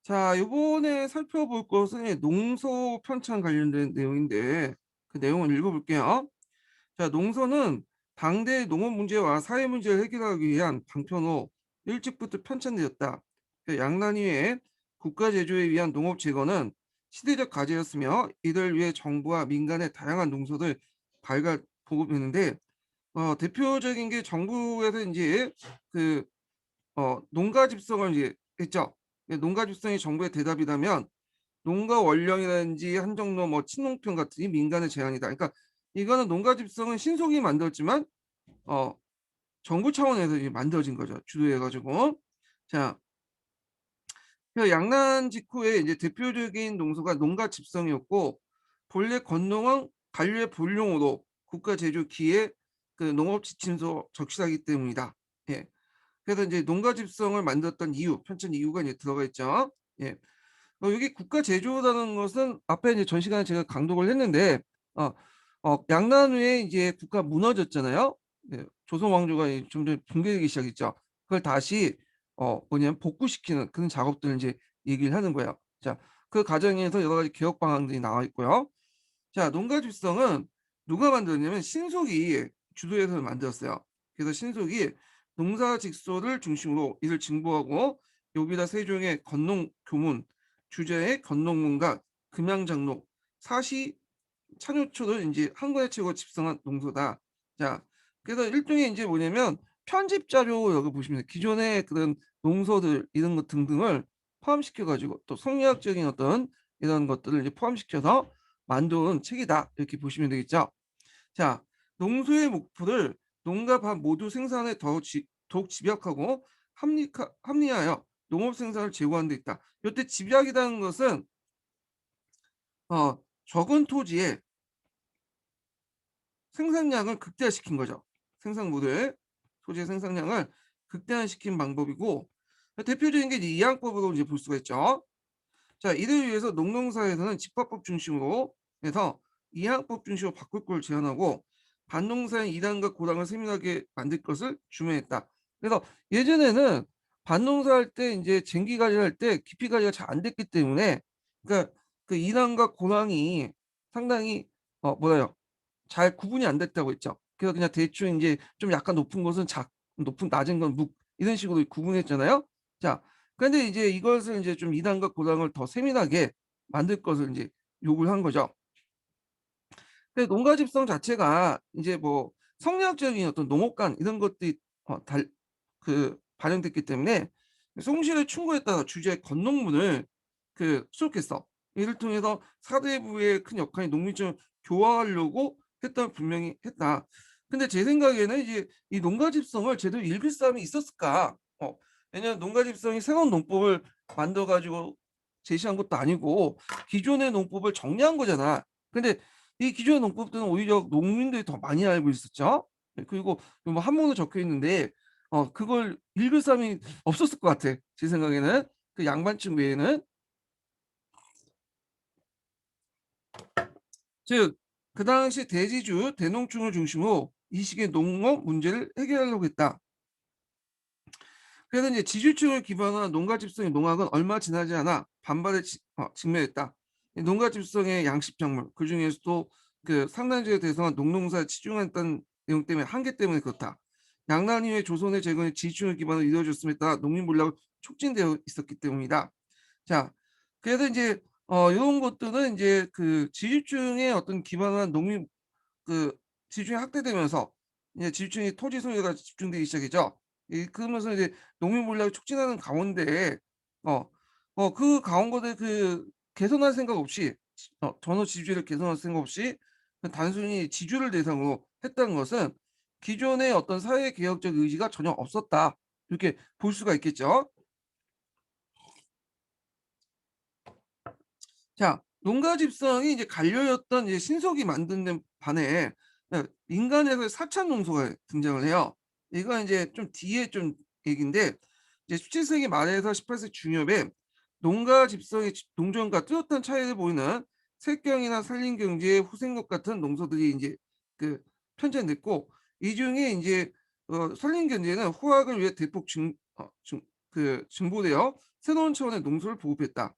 자, 이번에 살펴볼 것은 농서 편찬 관련된 내용인데 그 내용을 읽어볼게요. 자, 농서는 당대의 농업 문제와 사회 문제를 해결하기 위한 방편으로 일찍부터 편찬되었다. 양난 이후에 국가 제조에 위한 농업 재건은 시대적 과제였으며 이를 위해 정부와 민간의 다양한 농서를 발굴 보급했는데 대표적인 게 정부에서 이제 그 농가 집성을 이제 했죠. 농가 집성이 정부의 대답이라면 농가 원령이라든지 한정로 뭐 친농평 같은 이 민간의 제안이다. 그러니까 이거는 농가 집성은 신속히 만들었지만 어 정부 차원에서 이제 만들어진 거죠. 주도해 가지고. 자, 그 양난 직후에 이제 대표적인 농소가 농가 집성이었고 본래 건농은 관료의 본령으로 국가 제조 기에 그 농업 지침서 적시하기 때문이다. 예. 그래서 이제 농가 집성을 만들었던 이유, 편찬 이유가 이제 들어가 있죠. 예. 여기 국가 제조라는 것은 앞에 이제 전 시간에 제가 강조를 했는데 어, 양난 후에 이제 국가 무너졌잖아요. 예, 조선 왕조가 점점 붕괴되기 시작했죠. 그걸 다시 뭐냐면 복구시키는 그런 작업들을 이제 얘기를 하는 거예요. 자, 그 과정에서 여러 가지 개혁 방안들이 나와 있고요. 자, 농가 집성은 누가 만들었냐면 신속이 주도해서 만들었어요. 그래서 신속이 농사 직소를 중심으로 이를 징보하고 여기다 세종의 건농 교문, 주제의 건농문과 금양장로, 사시 찬요초를 이제 한 권에 채고 집성한 농소다. 자, 그래서 일종의 이제 뭐냐면 편집 자료 여기 보시면 기존의 그런 농서들 이런 것 등등을 포함시켜 가지고 또 성리학적인 어떤 이런 것들을 이제 포함시켜서 만든 책이다. 이렇게 보시면 되겠죠. 자, 농소의 목표를 농가 밥 모두 생산에 더욱 집약하고 합리하여 농업 생산을 제고하는 데 있다. 이때 집약이라는 것은 적은 토지에 생산량을 극대화시킨 거죠. 생산물을 토지의 생산량을 극대화시킨 방법이고 대표적인 게 이항법으로 이제 볼 수가 있죠. 자, 이를 위해서 농농사에서는 집합법 중심으로 해서 이항법 중심으로 바꿀 걸 제안하고 반농사의 이당과 고당을 세밀하게 만들 것을 주문했다. 그래서 예전에는 반농사 할 때 이제 쟁기 관리할 때 깊이 관리가 잘 안 됐기 때문에 그러니까 그 이당과 고당이 상당히 뭐라요? 잘 구분이 안 됐다고 했죠. 그래서 그냥 대충 이제 좀 약간 높은 것은 높은 낮은 건 묵 이런 식으로 구분했잖아요. 자, 그런데 이제 이것을 이제 좀 2 단과 고당을 더 세밀하게 만들 것을 이제 요구를 한 거죠. 근데 농가 집성 자체가 이제 뭐 성리학적인 어떤 농업관 이런 것들이 달 반영됐기 때문에 송실의 충고에 따라 주제의 건농문을 수록했어. 이를 통해서 사대부의 큰 역할이 농민점을 교화하려고 했다면 분명히 했다. 근데 제 생각에는 이제 이 농가 집성을 제대로 읽을 사람이 있었을까? 왜냐면 농가 집성이 새로운 농법을 만들어 가지고 제시한 것도 아니고 기존의 농법을 정리한 거잖아. 근데 이 기존의 농법들은 오히려 농민들이 더 많이 알고 있었죠. 네, 그리고 뭐 한문으로 적혀 있는데 그걸 읽을 사람이 없었을 것 같아. 제 생각에는 그 양반층 외에는. 즉 그 당시 대지주 대농촌을 중심으로 이 시기의 농업 문제를 해결하려고 했다. 그래서 이제 지주층을 기반으로 한 농가 집성의 농학은 얼마 지나지 않아 반발에 직면했다. 이 농가 집성의 양식 작물 그 중에서도 그 상당지에 대해서는 농농사에 치중했다는 내용 때문에 한계 때문에 그렇다. 양난 이후에 조선의 재건이 지주층을 기반으로 이루어졌음에 따라 농민 물량이 촉진되어 있었기 때문이다. 자, 그래서 이제 이런 것들은 이제 그 지주층의 어떤 기반한 농민 그 지주층이 확대되면서 이제 지주층이 토지 소유가 집중되기 시작했죠. 그러면서 이제 농민 물량을 촉진하는 가운데 그 가운데 개선할 생각 없이 전원 지주를 개선할 생각 없이 단순히 지주를 대상으로 했다는 것은 기존의 어떤 사회 개혁적 의지가 전혀 없었다. 이렇게 볼 수가 있겠죠. 자, 농가 집성이 이제 관료였던 이제 신석이 만든 데 반해 민간에서 사찰 농소가 등장을 해요. 이건 이제 좀 뒤에 좀 얘기인데 이제 17세기 말에서 18세기 중엽에 농가 집성의 농전과 뚜렷한 차이를 보이는 색경이나 산림경제, 후생업 같은 농소들이 이제 그 편찬됐고 이 중에 이제 산림경제는 후학을 위해 대폭 증보되어 새로운 차원의 농소를 보급했다.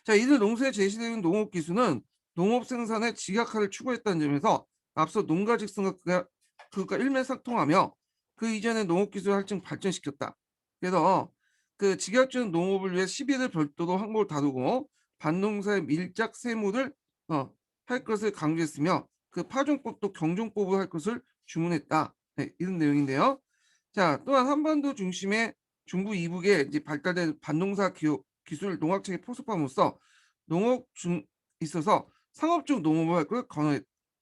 자, 이들 농사에 제시되는 농업 기술은 농업 생산의 직약화를 추구했다는 점에서 앞서 농가 직선과 그가 일맥상통하며 그 이전의 농업 기술을 할증 발전시켰다. 그래서 그 직약적인 농업을 위해 시비를 별도로 항목을 다루고 반농사의 밀작 세무를 할 것을 강조했으며 그 파종법도 경종법을 할 것을 주문했다. 네, 이런 내용인데요. 자, 또한 한반도 중심의 중부 이북에 이제 발달된 반농사 기술 농학책의 포섭함으로써 농업 중 있어서 상업적 농업을 할 걸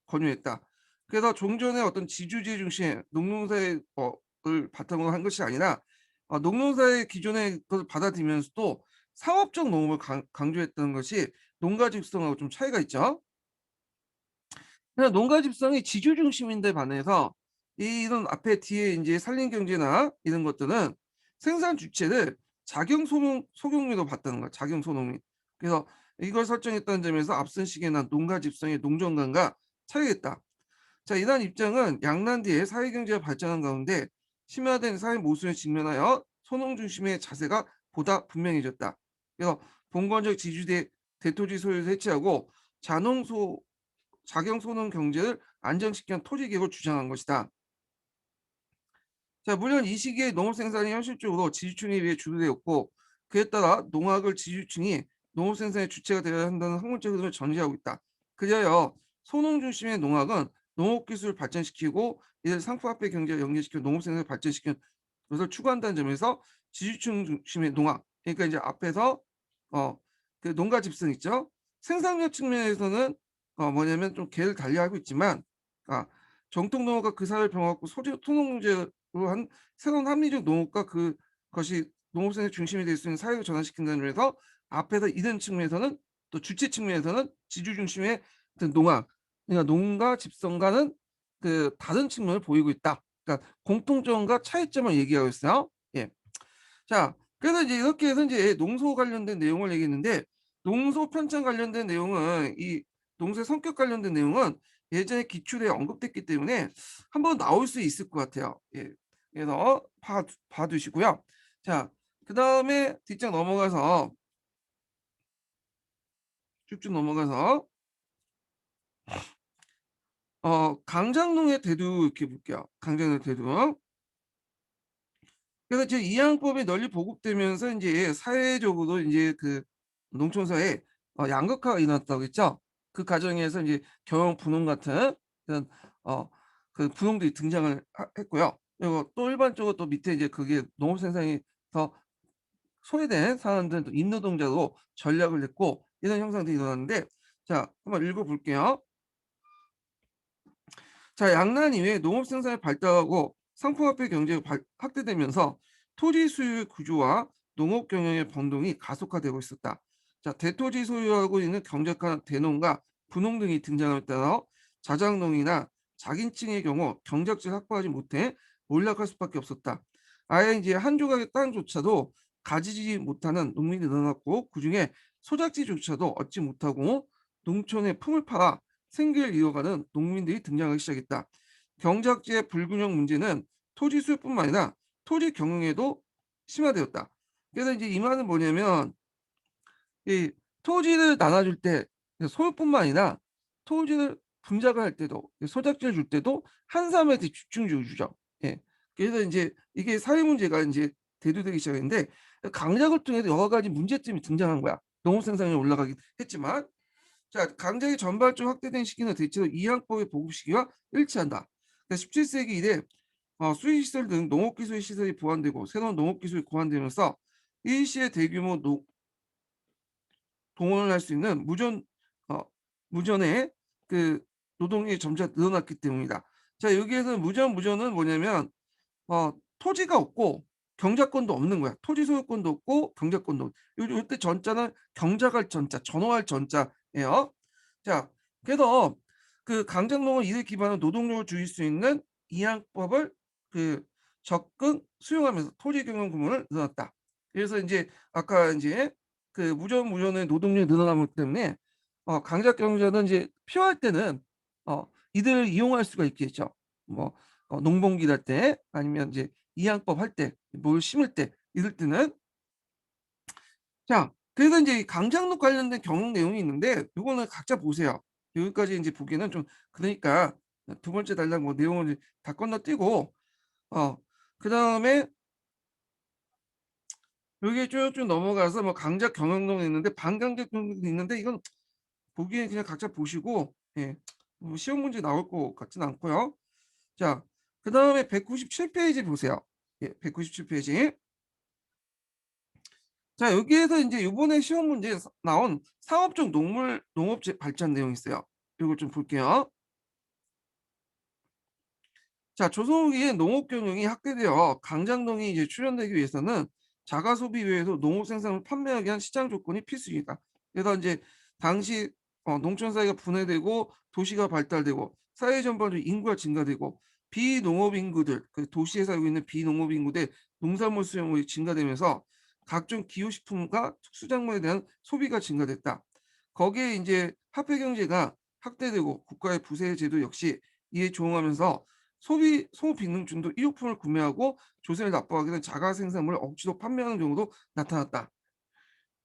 권유했다. 그래서 종전의 어떤 지주제 중심의 농농사의 을 바탕으로 한 것이 아니라 농농사의 기존의 것을 받아들이면서도 상업적 농업을 강조했던 것이 농가 집성하고 좀 차이가 있죠. 그냥 농가 집성이 지주 중심인데 반해서 이런 앞에 뒤에 이제 산림 경제나 이런 것들은 생산 주체를 작용 소독민으로 봤다는 거야. 작용 소독민. 그래서 이걸 설정했다는 점에서 앞선 시기에는 농가 집성의 농정관과 차이가 있다. 자, 이러한 입장은 양난 뒤에 사회 경제가 발전한 가운데 심화된 사회 모순에 직면하여 소농 중심의 자세가 보다 분명해졌다. 그래서 봉건적 지주대 대토지 소유를 해체하고 자농소 작용 소농 경제를 안정시키는 토지 개혁을 주장한 것이다. 자, 물론 이 시기에 농업 생산이 현실적으로 지주층에 의해 주도되었고 그에 따라 농학을 지주층이 농업 생산의 주체가 되어야 한다는 학문적 흐름을 전제하고 있다. 그리하여 소농 중심의 농학은 농업 기술을 발전시키고 이를 상품화폐 경제를 연계시켜 농업 생산을 발전시키는 것을 추구한다는 점에서 지주층 중심의 농학, 그러니까 이제 앞에서 그 농가 집성 있죠. 생산력 측면에서는 뭐냐면 좀 개를 달리하고 있지만 정통 농업과 그 사회를 병합고 토농제로 한 새로운 합리적 농업과 그것이 농업생의 중심이 될 수 있는 사회를 전환시킨다는 점에서 앞에서 이런 측면에서는 또 주체 측면에서는 지주 중심의 어떤 농학, 그러니까 농가 집성과는 그 다른 측면을 보이고 있다. 그러니까 공통점과 차이점을 얘기하고 있어요. 예. 자, 그래서 이제 이렇게 해서 이제 농소 관련된 내용을 얘기했는데 농소 편찬 관련된 내용은 이 농소의 성격 관련된 내용은 예전에 기출에 언급됐기 때문에 한번 나올 수 있을 것 같아요. 예. 그래서 봐두시고요. 자, 그 다음에 뒷장 넘어가서 쭉쭉 넘어가서 강장농의 대두 이렇게 볼게요. 강장농의 대두. 그래서 지금 이양법이 널리 보급되면서 이제 사회적으로 이제 그 농촌사회 양극화가 일어났다고 했죠. 그 과정에서 이제 경영 분홍 같은 그런 그 분홍들이 등장을 했고요. 그리고 또 일반적으로 또 밑에 이제 그게 농업 생산이 더 소외된 사람들은 또 임노동자로 전략을 냈고 이런 형상들이 일어났는데 자 한번 읽어볼게요. 자, 양난 이후에 농업 생산이 발달하고 상품화폐 경제가 확대되면서 토지 수요 구조와 농업 경영의 변동이 가속화되고 있었다. 자, 대토지 소유하고 있는 경작한 대농과 분농 등이 등장함에 따라 자작농이나 자gin층의 경우 경작지를 확보하지 못해 몰락할 수밖에 없었다. 아예 이제 한 조각의 땅조차도 가지지 못하는 농민이 늘어났고 그중에 소작지조차도 얻지 못하고 농촌의 품을 팔아 생계를 이어가는 농민들이 등장하기 시작했다. 경작지의 불균형 문제는 토지 수요뿐만 아니라 토지 경영에도 심화되었다. 그래서 이제 이 말은 뭐냐면 이 토지를 나눠줄 때 소유뿐만 아니라 토지를 분작을 할 때도 소작지를 줄 때도 한 사람에 집중적으로 주죠. 예. 그래서 이제 이게 사회 문제가 이제 대두되기 시작했는데 강작을 통해서 여러 가지 문제점이 등장한 거야. 농업 생산이 올라가긴 했지만 자, 강작이 전발적 확대된 시기는 대체로 이항법의 보급 시기와 일치한다. 17세기 이래 수의시설 등 농업기술 시설이 보완되고 새로운 농업기술이 고안되면서 이 시에 대규모 동원을 할 수 있는 어, 무전의 그 노동이 점차 늘어났기 때문이다. 자, 여기에서 무전은 뭐냐면 토지가 없고 경작권도 없는 거야. 토지 소유권도 없고 경작권도 없고. 이때 전자는 경작할 전자, 전호할 전자예요. 자, 그래서 그 강작농은 이를 기반으로 노동력을 줄일 수 있는 이양법을 그 적극 수용하면서 토지 경영 구문을 늘어났다. 그래서 이제 아까 이제 그 무전의 노동력이 늘어나기 때문에 강작 경자는 이제 필요할 때는 이들을 이용할 수가 있겠죠. 뭐 농번기 할 때 아니면 이제 이양법 할 때 뭘 심을 때 이럴 때는. 자, 그래서 이제 이 강장로 관련된 경영 내용이 있는데 요거는 각자 보세요. 여기까지 이제 보기는 좀 그러니까 두 번째 단락 뭐 내용을 다 건너뛰고 그다음에 여기 쭉쭉 넘어가서 뭐 강작 경영론이 있는데 반강작 경영론이 있는데 이건 보기엔 그냥 각자 보시고 뭐 시험 문제 나올 것 같지는 않고요. 자, 그다음에 197페이지 보세요. 197페이지. 자, 여기에서 이제 이번에 시험 문제에 나온 상업적 농업 발전 내용이 있어요. 이걸 좀 볼게요. 자, 조선 후기에 농업 경영이 확대되어 강장동이 이제 출현되기 위해서는 자가 소비 외에도 농업 생산을 판매하기 위한 시장 조건이 필수이다. 그래서 이제 당시 농촌 사회가 분해되고 도시가 발달되고 사회 전반적으로 인구가 증가되고 비농업 인구들, 그 도시에 살고 있는 비농업 인구들 농산물 수용량이 증가되면서 각종 기후식품과 특수작물에 대한 소비가 증가됐다. 거기에 이제 화폐 경제가 확대되고 국가의 부세 제도 역시 이에 조응하면서 소비능증도 일용품을 구매하고 조세를 납부하게 된 자가 생산물을 억지로 판매하는 경우도 나타났다.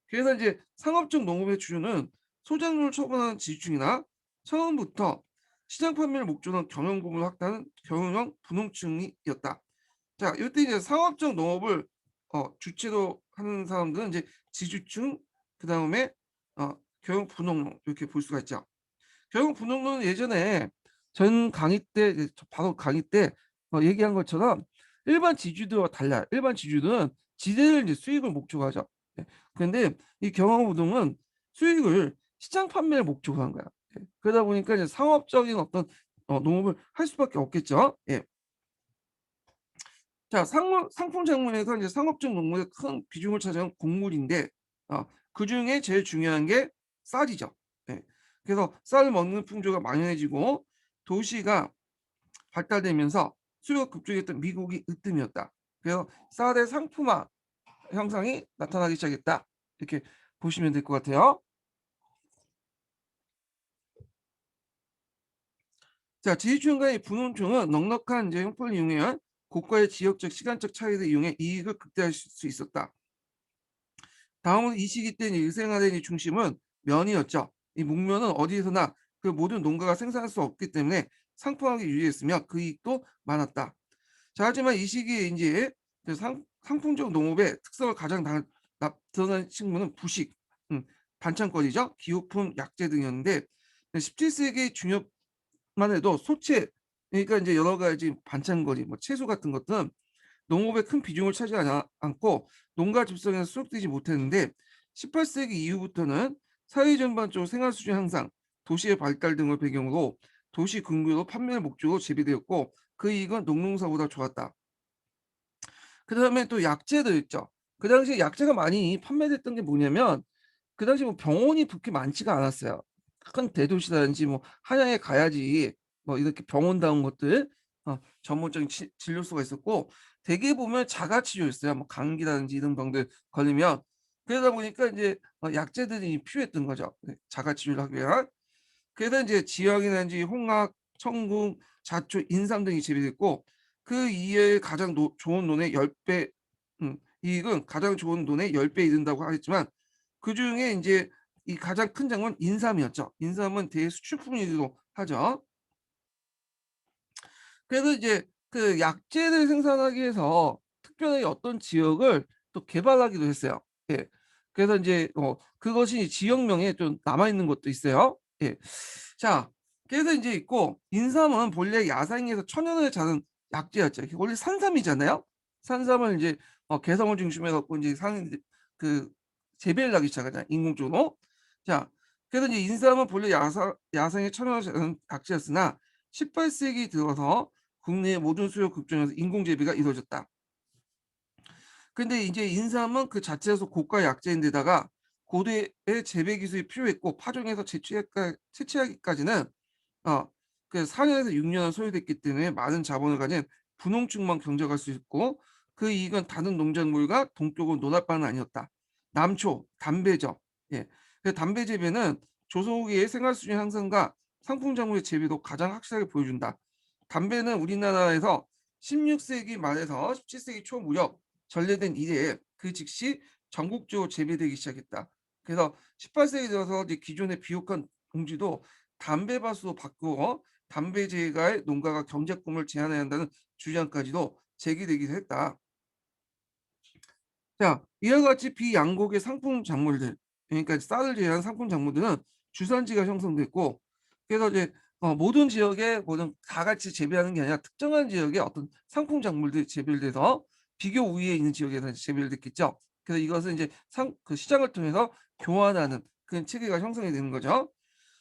그래서 이제 상업적 농업의 주류는 소작물을 처분하는 지주층이나 처음부터 시장 판매를 목적으로 한 경영 부문을 확대하는 경영형 분홍층이었다. 자, 이때 이제 상업적 농업을 주체로 하는 사람들은 이제 지주층, 그 다음에 경영 분홍 이렇게 볼 수가 있죠. 결국 분홍론은 예전에 전 강의 때 바로 강의 때 얘기한 것처럼 일반 지주들과 달라요. 일반 지주들은 지대를 이제 수익을 목적으로 하죠. 그런데 이 경영부동은 수익을 시장 판매를 목적으로 한 거야. 그러다 보니까 이제 상업적인 어떤 농업을 할 수밖에 없겠죠. 자, 상품 작물에서 이제 상업적 농업의 큰 비중을 차지하는 곡물인데 그 중에 제일 중요한 게 쌀이죠. 예. 그래서 쌀 먹는 풍조가 만연해지고 도시가 발달되면서 수요가 급증했던 미국이 으뜸이었다. 그래서 쌀의 상품화 현상이 나타나기 시작했다. 이렇게 보시면 될 것 같아요. 자, 지지층과의 분홍층은 넉넉한 이제 형편을 이용해 고가의 지역적 시간적 차이를 이용해 이익을 극대화할 수 있었다. 다음은 이 시기 때 일생화된 이 중심은 면이었죠. 이 목면은 어디에서나 그 모든 농가가 생산할 수 없기 때문에 상품화하기 유리했으며 그 이익도 많았다. 자, 하지만 이 시기에 이제 그 상품적 농업의 특성을 가장 드러난 식물은 부식, 반찬거리죠. 기호품, 약재 등이었는데 17세기 중엽만 해도 소채, 그러니까 이제 여러 가지 반찬거리, 뭐 채소 같은 것들은 농업에 큰 비중을 차지하지 않고 농가 집성에서 수록되지 못했는데 18세기 이후부터는 사회 전반적으로 생활 수준 향상, 도시의 발달 등을 배경으로 도시 근교로 판매를 목적으로 재배되었고 그 이익은 농농사보다 좋았다. 그 다음에 또 약재도 있죠. 그 당시에 약재가 많이 판매됐던 게 뭐냐면 그 당시 뭐 병원이 그렇게 많지가 않았어요. 큰 대도시라든지 뭐 한양에 가야지 뭐 이렇게 병원다운 것들 전문적인 진료소가 있었고 대개 보면 자가치료였어요. 뭐 감기라든지 이런 병들 걸리면 그러다 보니까 이제 약재들이 필요했던 거죠. 자가치료를 하기 위한. 그래서 이제 지역이라든지 홍학, 청궁, 자초, 인삼 등이 재배됐고 그 이에 가장 좋은 논의 10배 이익은 가장 좋은 논의 10배 이른다고 하겠지만 그중에 이제 이 가장 큰 장은 인삼이었죠. 인삼은 대수출품이기도 하죠. 그래서 이제 그 약재를 생산하기 위해서 특별히 어떤 지역을 또 개발하기도 했어요. 예. 그래서 이제 그것이 지역명에 좀 남아 있는 것도 있어요. 예. 자, 그래서 이제 있고 인삼은 본래 야생에서 천연을 자는 약재였죠. 원래 산삼이잖아요. 산삼을 이제 개성을 중심에 갖고 이제 그 재배를 하기 시작하잖아요. 인공적으로. 자, 그래서 이제 인삼은 본래 야생의 천연을 자는 약재였으나 18세기 들어서 국내의 모든 수요 급증에서 인공 재배가 이루어졌다. 근데 이제 인삼은 그 자체에서 고가 약재인데다가 고도의 재배 기술이 필요했고 파종해서 채취하기까지는 어, 그 4년에서 6년은 소요됐기 때문에 많은 자본을 가진 분홍층만 경작할 수 있고 그 이익은 다른 농작물과 동격으로 논할 바는 아니었다. 남초, 담배죠. 예. 그 담배 재배는 조선 후기의 생활 수준 향상과 상품 작물의 재배도 가장 확실하게 보여준다. 담배는 우리나라에서 16세기 말에서 17세기 초 무렵 전래된 이래 그 즉시 전국적으로 재배되기 시작했다. 그래서 18세기 들어서 이제 기존의 비옥한 농지도 담배밭으로 바꾸어 담배 재가에 농가가 경작금을 제한해야 한다는 주장까지도 제기되기도 했다. 자, 이와 같이 비양곡의 상품 작물들, 그러니까 쌀을 제외한 상품 작물들은 주산지가 형성됐고, 그래서 이제 모든 지역에 모든 다 같이 재배하는 게 아니라 특정한 지역에 어떤 상품 작물들이 재배돼서 비교 우위에 있는 지역에서 재배됐겠죠. 그래서 이것은 이제 그 시장을 통해서 교환하는 그런 체계가 형성이 되는 거죠.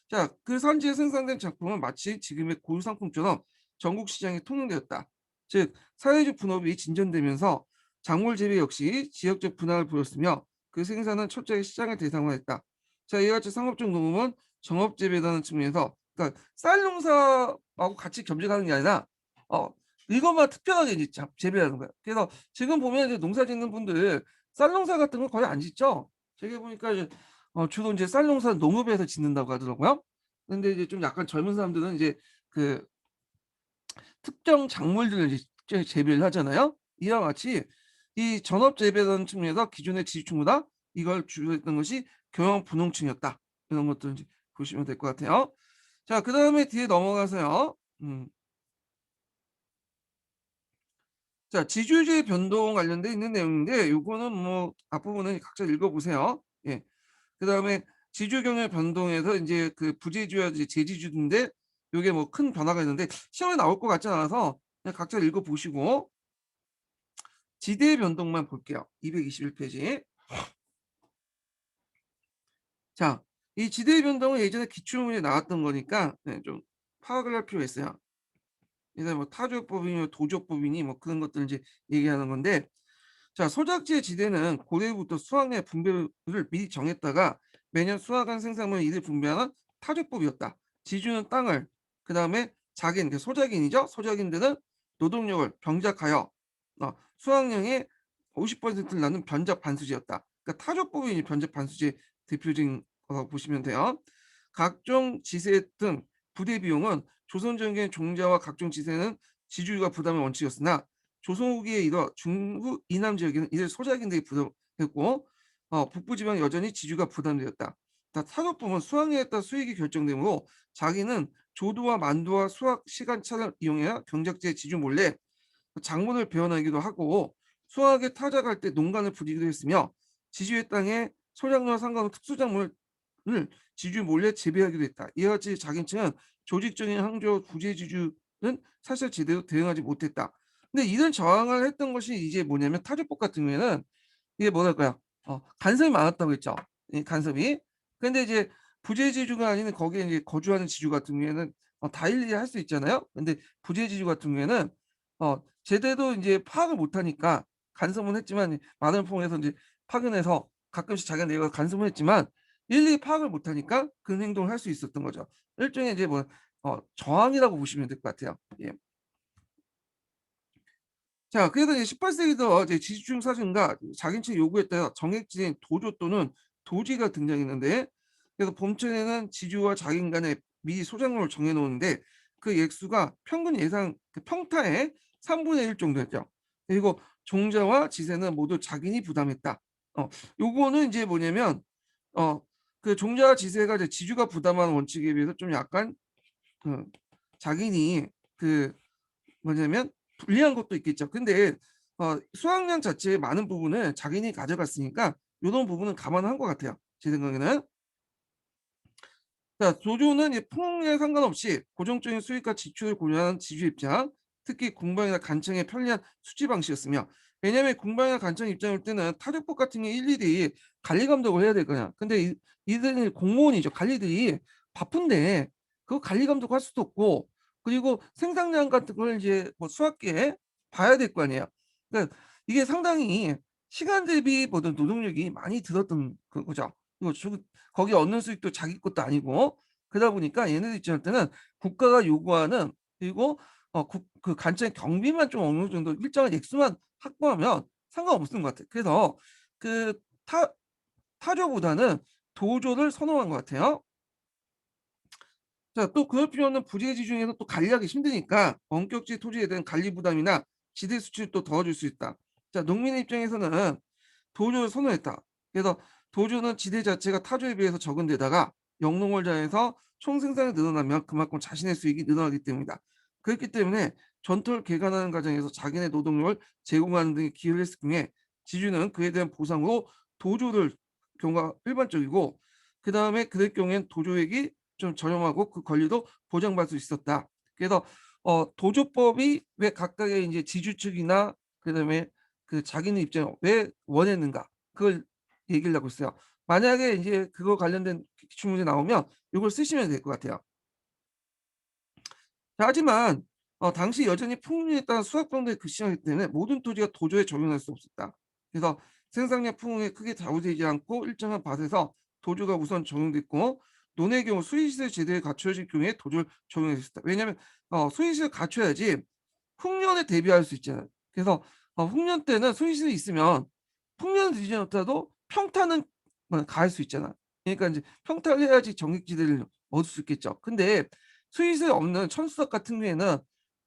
자, 그 산지에 생산된 작품은 마치 지금의 고유 상품처럼 전국 시장에 통용되었다. 즉, 사회적 분업이 진전되면서 작물 재배 역시 지역적 분할을 보였으며 그 생산은 철저히 시장을 대상으로 했다. 자, 이와 같이 상업적 농업은 정업 재배라는 측면에서 그러니까 쌀 농사하고 같이 겸직하는 게 아니라 어 이것만 특별하게 이제 재배하는 거야. 그래서 지금 보면 이제 농사 짓는 분들 쌀 농사 같은 거 거의 안 짓죠. 제가 보니까 이제 주로 이제 쌀 농사는 농업에서 짓는다고 하더라고요. 근데 이제 좀 약간 젊은 사람들은 이제 그 특정 작물들을 이제 재배를 하잖아요. 이와 같이 이 전업 재배라는 측면에서 기존의 지주층보다 이걸 주도했던 것이 경영 분홍층이었다. 이런 것들 이제 보시면 될 것 같아요. 자, 그다음에 뒤에 넘어가서요. 자, 지주주의 변동 관련돼 있는 내용인데 요거는 뭐 앞부분은 각자 읽어보세요. 예. 그다음에 지주 경영 변동에서 이제 그 부재주와 이제 재지주인데 요게 뭐 큰 변화가 있는데 시험에 나올 것 같지 않아서 그냥 각자 읽어보시고 지대 변동만 볼게요. 221페이지. 자, 이 지대 변동은 예전에 기출문에 나왔던 거니까 네, 좀 파악을 할 필요가 있어요. 그래서 뭐 타조법이니 도조법이니 뭐 그런 것들 이제 얘기하는 건데 자, 소작지의 지대는 고래부터 수확량의 분배를 미리 정했다가 매년 수확한 생산물을 이를 분배하는 타조법이었다. 지주는 땅을 그다음에 자기인 소작인이죠. 소작인들은 노동력을 병작하여 수확량의 50%를 낳는 변작 반수제였다. 그러니까 타조법이 변작 반수제 대표적인 거라고 보시면 돼요. 각종 지세 등 부대 비용은 조선 전기의 종자와 각종 지세는 지주가 부담의 원칙이었으나 조선 후기에 이르러 중부 이남 지역에는 이들 소작인들이 부담했고 북부 지방 여전히 지주가 부담되었다. 타격범은 수확량에 따라 수익이 결정되므로 자기는 조도와 만두와 수확 시간차를 이용해 경작지의 지주 몰래 작물을 베어나기도 하고 수확에 타작할 때 농간을 부리기도 했으며 지주의 땅에 소작료와 상관없는 특수작물을 지주 몰래 재배하기도 했다. 이와 같이 자기층은 조직적인 항조 부재지주는 사실 제대로 대응하지 못했다. 근데 이런 저항을 했던 것이 이제 뭐냐면 타조법 같은 경우에는 이게 뭐랄까요? 간섭이 많았다고 했죠. 이 간섭이. 근데 이제 부재지주가 아닌 거기에 이제 거주하는 지주 같은 경우에는 다 일일이 할 수 있잖아요. 근데 부재지주 같은 경우에는 제대로 이제 파악을 못하니까 간섭은 했지만 많은 통해서 이제 파견해서 가끔씩 자기가 내가 간섭을 했지만 일일이 파악을 못하니까 그런 행동을 할 수 있었던 거죠. 일종의 이제 뭐 저항이라고 보시면 될 것 같아요. 예. 자, 그래서 이제 18세기도 이제 지주층 사진과 자gin층 요구에 따라 정액지인 도조 또는 도지가 등장했는데 그래서 봄철에는 지주와 자긴 간에 미리 소작물을 정해 놓는데 그 액수가 평균 예상 그 평타의 3분의 1 정도였죠. 그리고 종자와 지세는 모두 자gin이 부담했다. 요거는 이제 뭐냐면 어 그 종자와 지세가 이제 지주가 부담하는 원칙에 비해서 좀 약간 그 자gin이 그 뭐냐면 불리한 것도 있겠죠. 근데 수확량 자체의 많은 부분을 자기네 가져갔으니까 요런 부분은 감안한 것 같아요. 제 생각에는. 자, 조조는 이 풍에 상관없이 고정적인 수익과 지출을 고려하는 지주 입장, 특히 공방이나 간청에 편리한 수지 방식이었으며 왜냐하면 공방이나 간청 입장일 때는 타격법 같은 게 일일이 관리 감독을 해야 될 거냐. 근데 이들은 공무원이죠. 관리들이 바쁜데 그 관리 감독할 수도 없고 그리고 생산량 같은 걸 이제 뭐 수학계에 봐야 될 거 아니에요. 그러니까 이게 상당히 시간 대비 모든 노동력이 많이 들었던 거죠. 그리고 거기 얻는 수익도 자기 것도 아니고 그러다 보니까 얘네들 입장할 때는 국가가 요구하는 그리고 그 간첩 경비만 좀 어느 정도 일정한 액수만 확보하면 상관없는 것 같아요. 그래서 그 타조보다는 도조를 선호한 것 같아요. 자, 또 그럴 필요 없는 부재지 중에서 또 관리하기 힘드니까 원격지 토지에 대한 관리 부담이나 지대 수치를 또 덜어줄 수 있다. 자, 농민의 입장에서는 도주를 선호했다. 그래서 도주는 지대 자체가 타주에 비해서 적은 데다가 영농을 자해서 총 생산이 늘어나면 그만큼 자신의 수익이 늘어나기 때문이다. 그렇기 때문에 전투를 개간하는 과정에서 자기네 노동력을 제공하는 등의 기여를 했을 경우에 지주는 그에 대한 보상으로 도주를 경우가 일반적이고, 그 다음에 그럴 경우엔 도주액이 좀 저렴하고 그 권리도 보장받을 수 있었다. 그래서 도조법이 왜 각각의 이제 지주 측이나 그다음에 그 자기네 입장을 왜 원했는가, 그걸 얘기를 하고 있어요. 만약에 이제 그거 관련된 기출문제 나오면 이걸 쓰시면 될 것 같아요. 자, 하지만 당시 여전히 풍년에 따른 수확 정도의 급증하기 때문에 모든 토지가 도저히 적용할 수 없었다. 그래서 생산량 풍흥에 크게 좌우되지 않고 일정한 밭에서 도주가 우선 적용됐고, 논의 경우 수의시설 제도에 갖춰질 경우에 도주를 적용했었다. 왜냐하면 수의시설 갖춰야지 풍년에 대비할 수 있잖아요. 그래서 풍년 때는 수의시설이 있으면 풍년은 되지 않더라도 평탄은 가할 수 있잖아. 그러니까 이제 평탄을 해야지 정액지대를 얻을 수 있겠죠. 근데 수의시설이 없는 천수석 같은 경우에는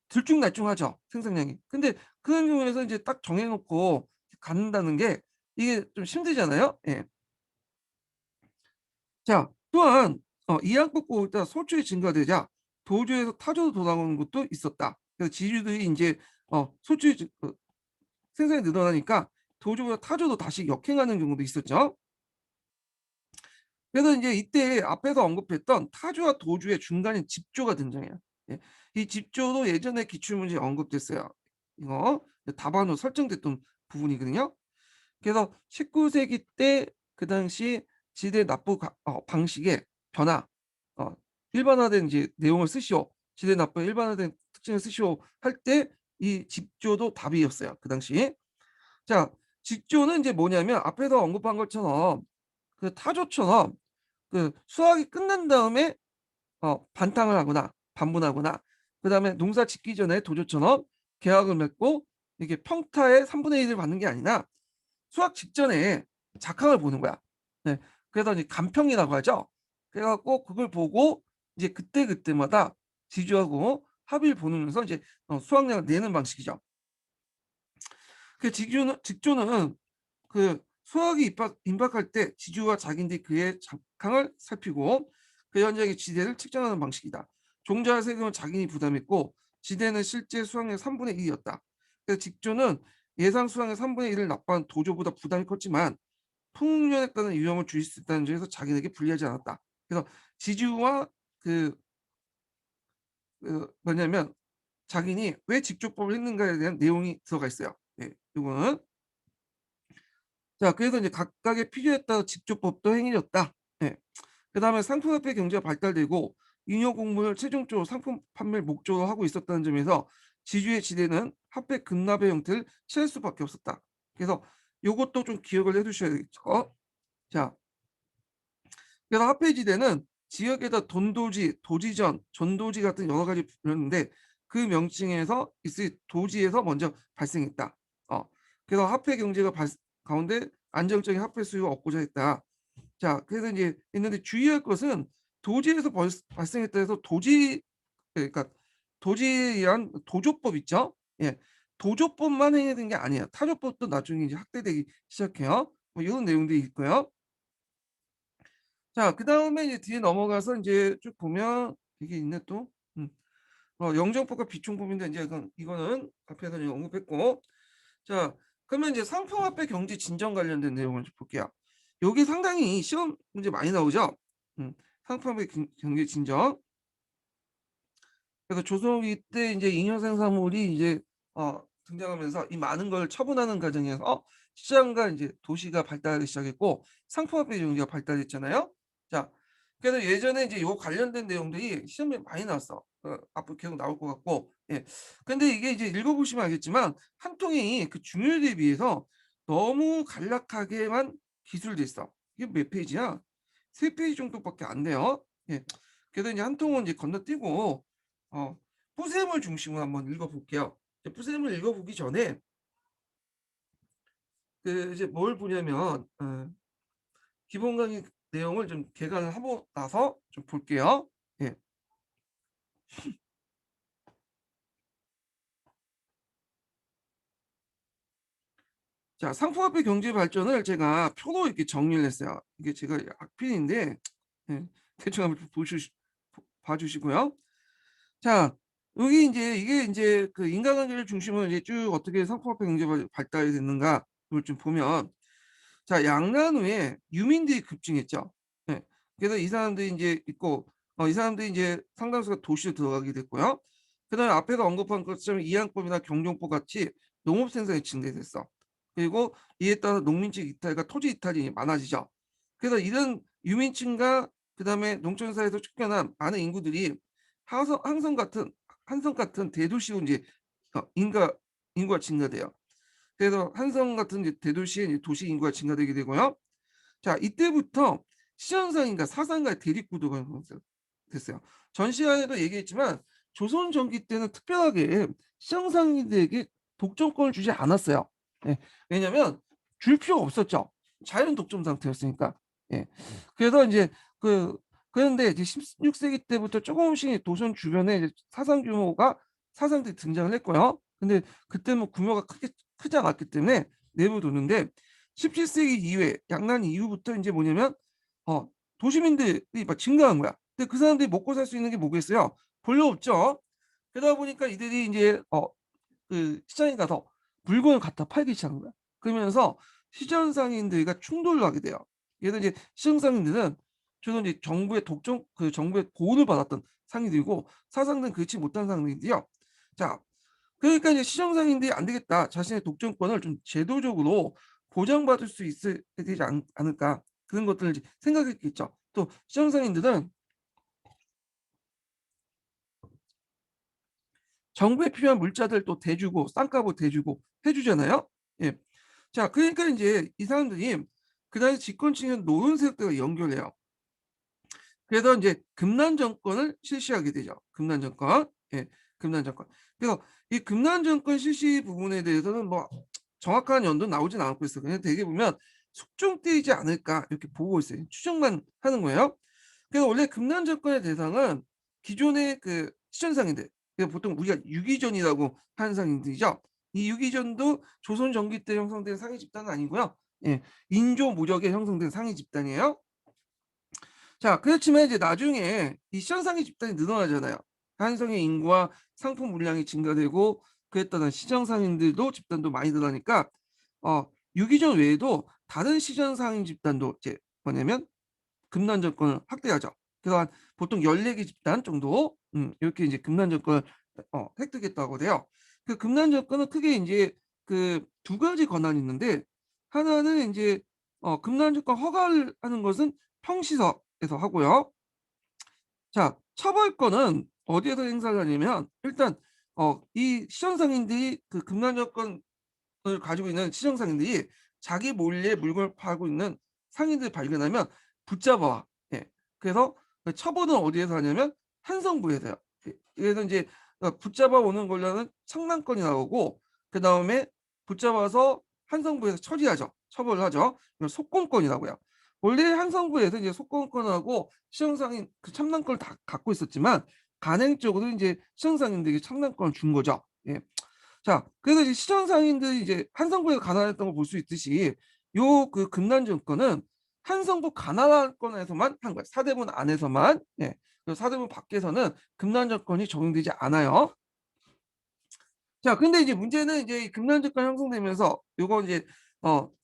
들쭉날쭉하죠, 생산량이. 근데 그런 경우에서 이제 딱 정해놓고 갖는다는 게 이게 좀 힘들잖아요. 예. 자, 또한 이항법고 일단 소출이 증가되자 도주에서 타주로 돌아오는 것도 있었다. 그래서 지주들이 이제 소출이 생산이 늘어나니까 도주보다 타주로 다시 역행하는 경우도 있었죠. 그래서 이제 이때 앞에서 언급했던 타주와 도주의 중간인 집조가 등장해요. 예. 이 집조도 예전에 기출문제에 언급됐어요. 이거 답안으로 설정됐던 부분이거든요. 그래서 19세기 때 그 당시 지대 납부 방식의 변화, 어, 일반화된 이제 내용을 쓰시오, 지대 납부의 일반화된 특징을 쓰시오 할 때 이 집조도 답이었어요, 그 당시. 자, 집조는 이제 뭐냐면 앞에서 언급한 것처럼 그 타조처럼 그 수확이 끝난 다음에 반탕을 하거나 반분하거나, 그다음에 농사 짓기 전에 도조처럼 계약을 맺고 이게 평타의 3분의 1을 받는 게 아니라 수학 직전에 작황을 보는 거야. 네. 그래서 이제 간평이라고 하죠. 그래갖고 그걸 보고 이제 그때그때마다 지주하고 합의를 보면서 이제 수확량을 내는 방식이죠. 그 직조는 그 수학이 임박할 때 지주와 자기인데 그의 작황을 살피고 그 현장의 지대를 측정하는 방식이다. 종자 세금은 자기인이 부담했고 지대는 실제 수확량 3분의 1이었다. 그래서 직조는 예상 수확량 3분의 1을 납부한 도조보다 부담이 컸지만 풍년에 따른 위험을 줄일 수 있다는 점에서 자기에게 불리하지 않았다. 그래서 지주와 그, 뭐냐면 자기니 왜 직조법을 했는가에 대한 내용이 들어가 있어요. 네, 이거는. 자, 그래서 이제 각각의 필요에 따라 직조법도 행해졌다. 네. 그다음에 상품화폐 경제가 발달되고 잉여 공부를 최종적으로 상품 판매를 목적으로 하고 있었다는 점에서 지주의 지대는 화폐 급납의 형태를 취할 수밖에 없었다. 그래서 이것도 좀 기억을 해두셔야겠죠. 자, 그래서 화폐지대는 지역에다 돈도지, 도지전, 전도지 같은 여러 가지 부르는데 그 명칭에서 있을 도지에서 먼저 발생했다. 그래서 화폐 경제가 가운데 안정적인 화폐 수요를 얻고자 했다. 자, 그래서 이제 있는데 주의할 것은 도지에서 발생했다 해서 그러니까 도지에 의한 도조법 있죠? 예. 도조법만 해야 되는 게 아니에요. 타조법도 나중에 이제 확대되기 시작해요. 뭐 이런 내용들이 있고요. 자, 그다음에 이제 뒤에 넘어가서 이제 쭉 보면 이게 있네 또. 음. 영정법과 비총법인데 이제 이거는 앞에서 이제 언급했고. 자, 그러면 이제 상품화폐 경제 진정 관련된 내용을 좀 볼게요. 여기 상당히 시험 문제 많이 나오죠. 상품화폐 경제 진정. 그래서 조선후기 때 이제 잉여생산물이 이제 등장하면서 이 많은 걸 처분하는 과정에서 시장과 이제 도시가 발달하기 시작했고 상품화폐 경제가 발달했잖아요. 자, 그래서 예전에 이제 요 관련된 내용들이 시험에 많이 나왔어. 앞으로 계속 나올 것 같고. 예. 근데 이게 이제 읽어보시면 알겠지만 한 통이 그 중요도에 비해서 너무 간략하게만 기술돼 있어. 이게 몇 페이지야? 세 페이지 정도밖에 안 돼요. 예. 그래서 이제 한 통은 이제 건너뛰고 어, 푸셈을 중심으로 한번 읽어볼게요. 푸셈을 읽어보기 전에 그 이제 뭘 보냐면 기본 강의 내용을 좀 개관을 하고 나서 좀 볼게요. 예. 자, 상품화폐 경제 발전을 제가 표로 이렇게 정리를 했어요. 이게 제가 악필인데 예, 대충 한번 봐주시고요. 자, 여기 이제 이게 이제 그 인간관계를 중심으로 이제 쭉 어떻게 상품화폐 경제가 발달이 됐는가 이걸 좀 보면, 자, 양난 후에 유민들이 급증했죠. 예. 그래서 이 사람들이 이제 있고, 이 사람들이 이제 상당수가 도시로 들어가게 됐고요. 그다음에 앞에서 언급한 것처럼 이항법이나 경정법 같이 농업 생산이 증대됐어. 그리고 이에 따라 농민적 이탈과 토지 이탈이 많아지죠. 그래서 이런 유민층과 그다음에 농촌사에서 쫓겨난 많은 인구들이 한성 같은 대도시로 이제 인구가 증가돼요. 그래서 한성 같은 이제 대도시의 이제 도시 인구가 증가되게 되고요. 자, 이때부터 시장상인과 사상가의 대립구도가 됐어요. 전 시간에도 얘기했지만 조선 전기 때는 특별하게 시장상인들에게 독점권을 주지 않았어요. 예, 왜냐하면 줄 필요가 없었죠. 자연 독점 상태였으니까. 예. 그래서 이제 그 그런데 이제 16세기 때부터 조금씩 도선 주변에 이제 사상 규모가 사상들이 등장을 했고요. 근데 그때 뭐 규모가 크지 않았기 때문에 내버려뒀는데 17세기 이후에 양난 이후부터 이제 뭐냐면 어 도시민들이 막 증가한 거야. 근데 그 사람들이 먹고 살 수 있는 게 뭐겠어요? 별로 없죠. 그러다 보니까 이들이 이제 그 시장에 가서 물건을 갖다 팔기 시작한 거야. 그러면서 시장 상인들과 충돌을 하게 돼요. 예를 들어 이제 시장 상인들은 주로 이제 정부의 보호를 받았던 상인들이고 사상은 그렇지 못한 상인들이요. 자, 그러니까 이제 시장 상인들이 안 되겠다. 자신의 독점권을 좀 제도적으로 보장받을 수 있어야 되지 않을까. 그런 것들을 이제 생각했겠죠. 또 시장 상인들은 정부에 필요한 물자들 또 대주고 쌍값을 대주고 해주잖아요. 예. 자, 그러니까 이제 이 사람들이 그 당시 집권층의 노론 세력들과 연결해요. 그래서 이제 금난 정권을 실시하게 되죠. 금난 정권. 예, 금난 정권. 그래서 이 금난 정권 실시 부분에 대해서는 뭐 정확한 연도 나오진 않고 있어요. 그냥 대개 보면 숙종 때이지 않을까 이렇게 보고 있어요. 추정만 하는 거예요. 그래서 원래 금난 정권의 대상은 기존의 그 시천상인들, 보통 우리가 유기전이라고 하는 상인들이죠. 이 유기전도 조선 전기 때 형성된 상위 집단은 아니고요. 예, 인조 무적에 형성된 상위 집단이에요. 자, 그렇지만 이제 나중에 이 시장상위 집단이 늘어나잖아요. 한성의 인구와 상품 물량이 증가되고 그에 따른 시장 상인들도 집단도 많이 늘어나니까 어, 유기전 외에도 다른 시장 상인 집단도 이제 뭐냐면 금난 정권을 확대하죠. 그래서 보통 14개 집단 정도 이렇게 이제 금난 정권을 획득했다고 돼요. 그 금난 정권은 크게 이제 그 두 가지 권한이 있는데 하나는 이제 금난 정권 허가를 하는 것은 평시서에서 하고요. 자, 처벌권은 어디에서 행사를 하냐면 일단 이 시정상인들이 그 금난 정권을 가지고 있는 시정상인들이 자기 몰래 물건을 팔고 있는 상인들 발견하면 붙잡아. 예. 그래서 그 처벌은 어디에서 하냐면 한성부에서 해요. 예. 그래서 이제 붙잡아 오는 걸로는 청란권이 나오고 그 다음에 붙잡아서 한성부에서 처리하죠. 처벌을 하죠. 이걸 속공권이라고요. 원래 한성부에서 이제 속공권하고 시정상인 그 참란권을 다 갖고 있었지만 간행적으로 이제 시정상인들에게 참란권을 준 거죠. 예. 자, 그래서 이제 시정상인들이 이제 한성부에서 가난했던 걸 볼 수 있듯이 요 그 금난 정권은 한성부 가난권에서만 한 거예요. 사대문 안에서만. 예. 그리고 사대문 밖에서는 금난 정권이 적용되지 않아요. 자, 근데 이제 문제는 이제 금난 정권 형성되면서 요거 이제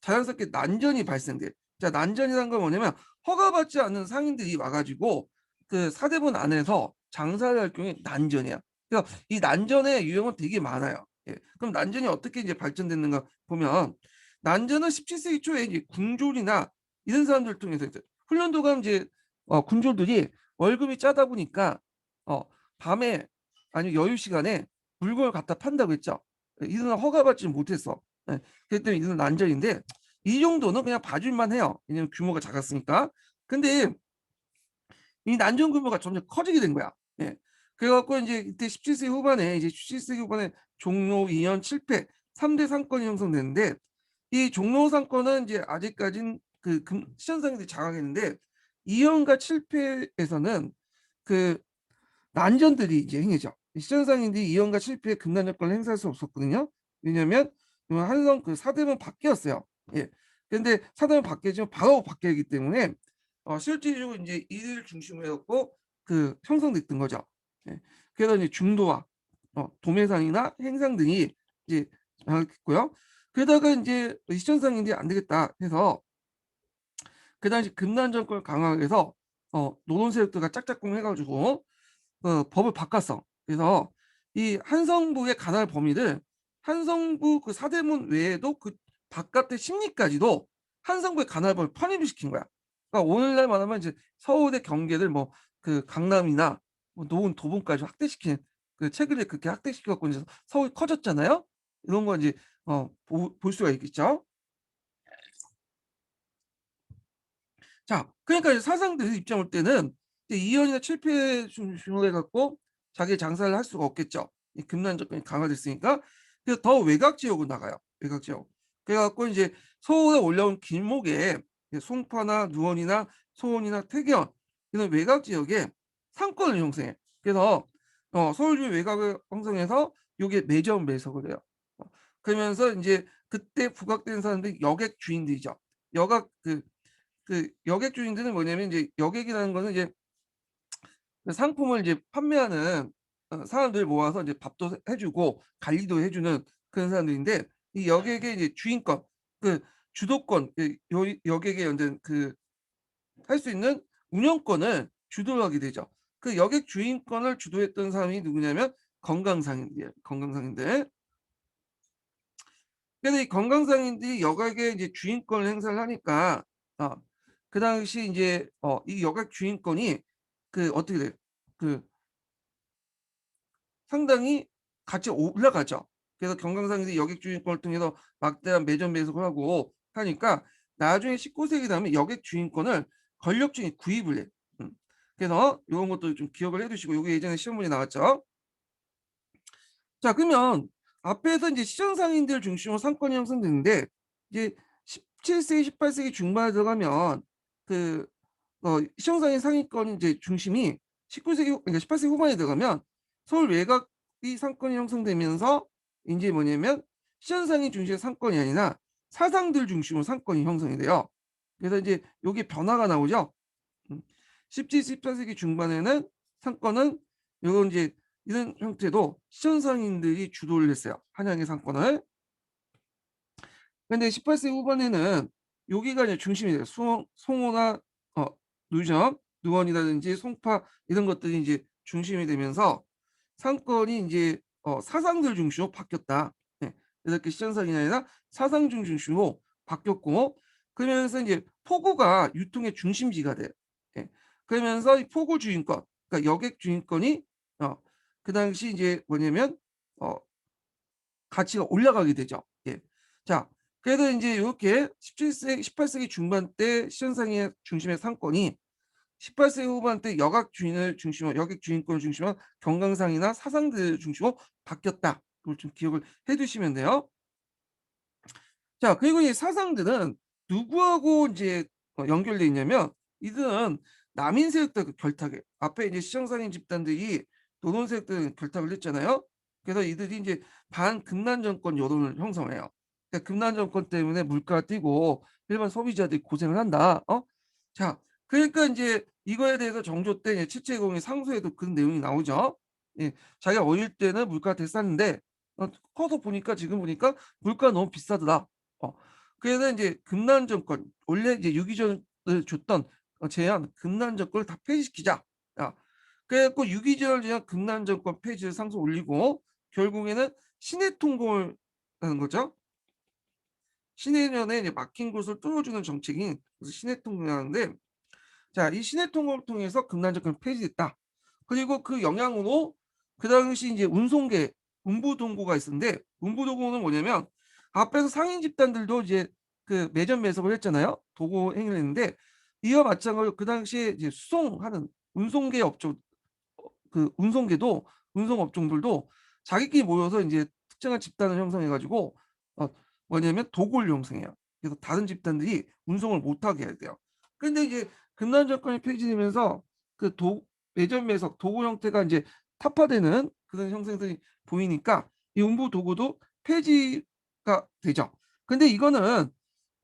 자연스럽게 난전이 발생돼. 자, 난전이란 건 뭐냐면 허가받지 않는 상인들이 와가지고 그 사대문 안에서 장사를 할 경우에 난전이야. 그래서 이 난전의 유형은 되게 많아요. 예. 그럼 난전이 어떻게 이제 발전됐는가 보면 난전은 17세기 초에 이제 군졸이나 이런 사람들을 통해서 이제 훈련도가 이제 군졸들이 월급이 짜다 보니까 어, 밤에 아니 여유 시간에 물건을 갖다 판다고 했죠. 이들은 허가받지 못했어. 예, 그렇기 때문에 이들은 난전인데 이 정도는 그냥 봐줄만 해요. 왜냐면 규모가 작았으니까. 근데 이 난전 규모가 점점 커지게 된 거야. 예. 그래갖고 이제 이때 17세기 후반에 이제 17세기 후반에 종로 2년 7패 3대 상권이 형성되는데 이 종로 상권은 이제 아직까진 그 시천상인들이 장악했는데 2년과 7패에서는 그 난전들이 이제 행해져. 시천상인들이 2년과 7패에 금난 정권을 행사할 수 없었거든요. 왜냐하면 한성 그 사대문 밖이었어요. 예. 근데 사대문 밖이지만 바로 밖이기 때문에 실질적으로 이제 이를 중심으로 해 갖고 그 형성됐던 거죠. 예. 그래서 이제 중도와 도매상이나 행상 등이 이제 장악했고요. 그러다가 인제 시천상인데 안 되겠다 해서 그 당시 금난 정권을 강화해서 노동 세력들과 짝짝꿍 해 가지고 법을 바꿨어. 그래서 이 한성부의 관할 범위를 한성부 그 사대문 외에도 그 바깥의 심리까지도 한성부의 관할 범위에 편입을 시킨 거야. 그러니까 오늘날 말하면 이제 서울의 경계를 뭐 그 강남이나 뭐 노원, 도봉까지 확대시킨 그 최근에 그렇게 확대시켜 갖고 이제 서울이 커졌잖아요. 이런 거 이제 볼 수가 있겠죠. 자, 그러니까 이제 사상들 입장 올 때는 이제 이연이나 칠패 중심으로 해 갖고 자기 장사를 할 수가 없겠죠. 이 금난 접근이 강화됐으니까. 그래서 더 외곽 지역으로 나가요, 외곽 지역. 그래 갖고 인제 서울에 올라온 길목에 이제 송파나 누원이나 소원이나 태계원 이런 외곽 지역에 상권을 형성해. 그래서 서울 중 외곽을 형성해서 요게 매점 매석을 해요. 어 그러면서 인제 그때 부각된 사람들이 여객 주인들이죠. 여각 그 여객 주인들은 뭐냐면 인제 여객이라는 거는 이제 그 상품을 이제 판매하는 사람들 모아서 이제 밥도 해 주고 관리도 해 주는 그런 사람들인데 이 여객의 이제 주인권 그 주도권 요 여객의 완전 그 할 수 있는 운영권을 주도를 하게 되죠. 그 여객 주인권을 주도했던 사람이 누구냐면 건강상인들이에요, 건강상인들. 그래서 이 건강상인들이 여객의 이제 주인권을 행사를 하니까 어 그 당시 인제 이 여객 주인권이 그 어떻게 돼요? 그 상당히 가치가 올라가죠. 그래서 경강상인들이 여객 주인권을 통해서 막대한 매점 매석을 하고 하니까 나중에 19 세기 되면 여객 주인권을 권력층이 구입을 해. 음. 그래서 요런 것도 좀 기억을 해 두시고 요게 예전에 시험 문제 나왔죠. 자, 그러면 앞에서 인제 시장 상인들 중심으로 상권이 형성되는데 이제 17 세기 18 세기 중반에 들어가면 그 시장 상인 상위권 인제 중심이 19 세기 그러니까 18 세기 후반에 들어가면 서울 외곽이 상권이 형성되면서 인제 뭐냐면 시장 상인 중심의 상권이 아니라 사상들 중심으로 상권이 형성이 돼요. 그래서 인제 요게 변화가 나오죠. 음. 17, 18 세기 중반에는 상권은 요런 인제 이런 형태도 시천상인들이 주도를 했어요, 한양의 상권을. 근데 18 세기 후반에는 여기가 이제 중심이 돼요. 송호나 어 누전, 누원이라든지 송파 이런 것들이 인제 중심이 되면서 상권이 인제 사상들 중심으로 바뀌었다. 예. 이렇게 시장상이 아니라 사상중 중심으로 바뀌었고 그러면서 인제 포구가 유통의 중심지가 돼요. 예. 그러면서 이 포구 주인권 그러니까 여객 주인권이 어 그 당시 인제 뭐냐면 어 가치가 올라가게 되죠. 예. 자, 그래서 인제 요렇게 17 세기 18 세기 중반 때 시장상의 중심의 상권이 18 세기 후반 때 여객 주인을 중심으로 여객 주인권을 중심으로 경강상이나 사상들 중심으로 바뀌었다. 그걸 좀 기억을 해 두시면 돼요. 자, 그리고 이 사상들은 누구하고 인제 연결돼 있냐면 이들은 남인 세력들과 결탁해. 앞에 이제 시정상인 집단들이 노동 세력들 결탁을 했잖아요. 그래서 이들이 인제 반금난 정권 여론을 형성을 해요. 그러니까 금난 정권 때문에 물가가 뛰고 일반 소비자들이 고생을 한다. 자, 그러니까 인제 이거에 대해서 정조 때 이제 칠제공의 상소에도 그런 내용이 나오죠. 예. 자기가 어릴 때는 물가가 되게 쌌는데 커서 보니까 지금 보니까 물가가 너무 비싸더라. 어 그래서 인제 금난 정권 원래 이제 유기전을 줬던 제한 금난 정권을 다 폐지시키자. 아 그래 갖고 유기전을 제한 금난 정권 폐지를 상소 올리고 결국에는 시내 통공을 하는 거죠. 시내년에 이제 막힌 곳을 뚫어주는 정책인 그래서 시내 통공을 하는데 자, 이 시내 통공을 통해서 금난 정권이 폐지됐다. 그리고 그 영향으로 그 당시 인제 운송계 운부동고가 있었는데 운부동고는 뭐냐면 앞에서 상인 집단들도 이제 그 매점 매석을 했잖아요. 도고 행위를 했는데 이와 마찬가지로 그 당시에 이제 수송하는 운송계 업종 그 운송계도 운송 업종들도 자기끼리 모여서 인제 특정한 집단을 형성해 가지고 어 뭐냐면 도고를 형성해요. 그래서 다른 집단들이 운송을 못 하게 해야 돼요. 근데 이제 금난 정권이 폐지되면서 그 매점 매석 도구 형태가 인제 타파되는 그런 형상들이 보이니까 이 운부 도구도 폐지가 되죠. 근데 이거는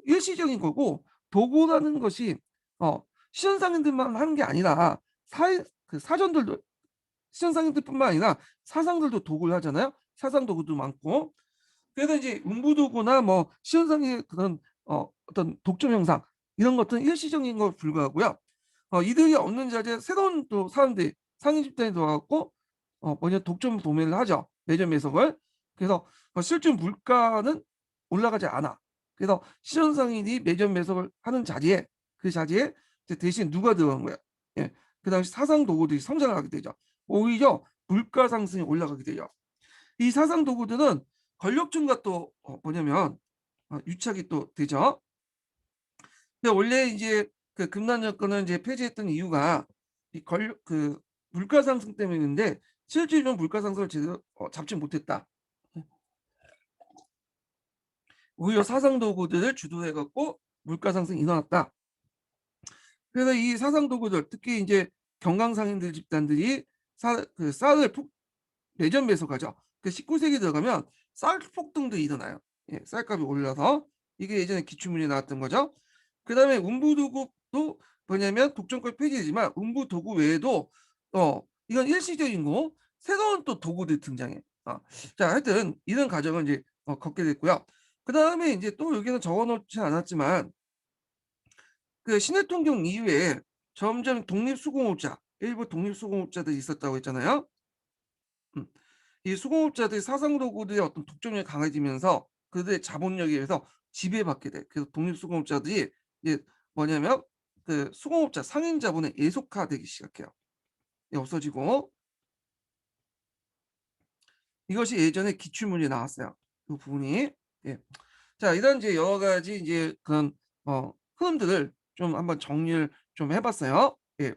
일시적인 거고 도구라는 것이 어 시선상인들만 하는 게 아니라 사전들도 시선상인들뿐만 아니라 사상들도 도구를 하잖아요. 사상 도구도 많고. 그래서 이제 음부도구나 뭐 시선상의 그런 어떤 독점 형상 이런 것들은 일시적인 거 불과하고요. 이들이 얻는 자리에 새로운 또 사람들이 상인 집단이 들어왔고 뭐냐 독점 도매를 하죠. 매점 매석을. 그래서 실제 물가는 올라가지 않아. 그래서 시선상인이 매점 매석을 하는 자리에 그 자리에 이제 대신 누가 들어간 거야? 예. 그 당시 사상 도구들이 성장을 하게 되죠. 오히려 물가 상승이 올라가게 되죠. 이 사상 도구들은 권력층과 또 뭐냐면 유착이 또 되죠. 근데 원래 이제 그 금난 정권을 이제 폐지했던 이유가 이 권력 그 물가 상승 때문인데 실질적으로 물가 상승을 제대로 잡지 못했다. 오히려 사상 도구들을 주도해 갖고 물가 상승이 일어났다. 그래서 이 사상 도구들 특히 이제 경강상인들 집단들이 쌀을 매점 배속하죠. 그 19세기 들어가면 쌀 폭등도 일어나요. 예, 쌀값이 올라서 이게 예전에 기출문제 나왔던 거죠. 그다음에 운부도구도 뭐냐면 독점권 폐지지만 운부도구 외에도 이건 일시적인 거 새로운 또 도구들이 등장해. 자, 하여튼 이런 과정을 이제 겪게 됐고요. 그다음에 이제 또 여기는 적어놓지 않았지만 그 신해통경 이후에 점점 독립수공업자 일부 독립수공업자들이 있었다고 했잖아요. 음. 이 수공업자들이 사상도구들의 어떤 독점력이 강해지면서 그들의 자본력에 의해서 지배받게 돼. 그래서 독립수공업자들이 이제 뭐냐면 그 수공업자 상인 자본의 예속화되기 시작해요. 없어지고 이것이 예전에 기출문제에 나왔어요. 그 부분이. 예. 자, 이런 이제 여러 가지 이제 그런 흐름들을 좀 한번 정리를 좀 해봤어요. 예.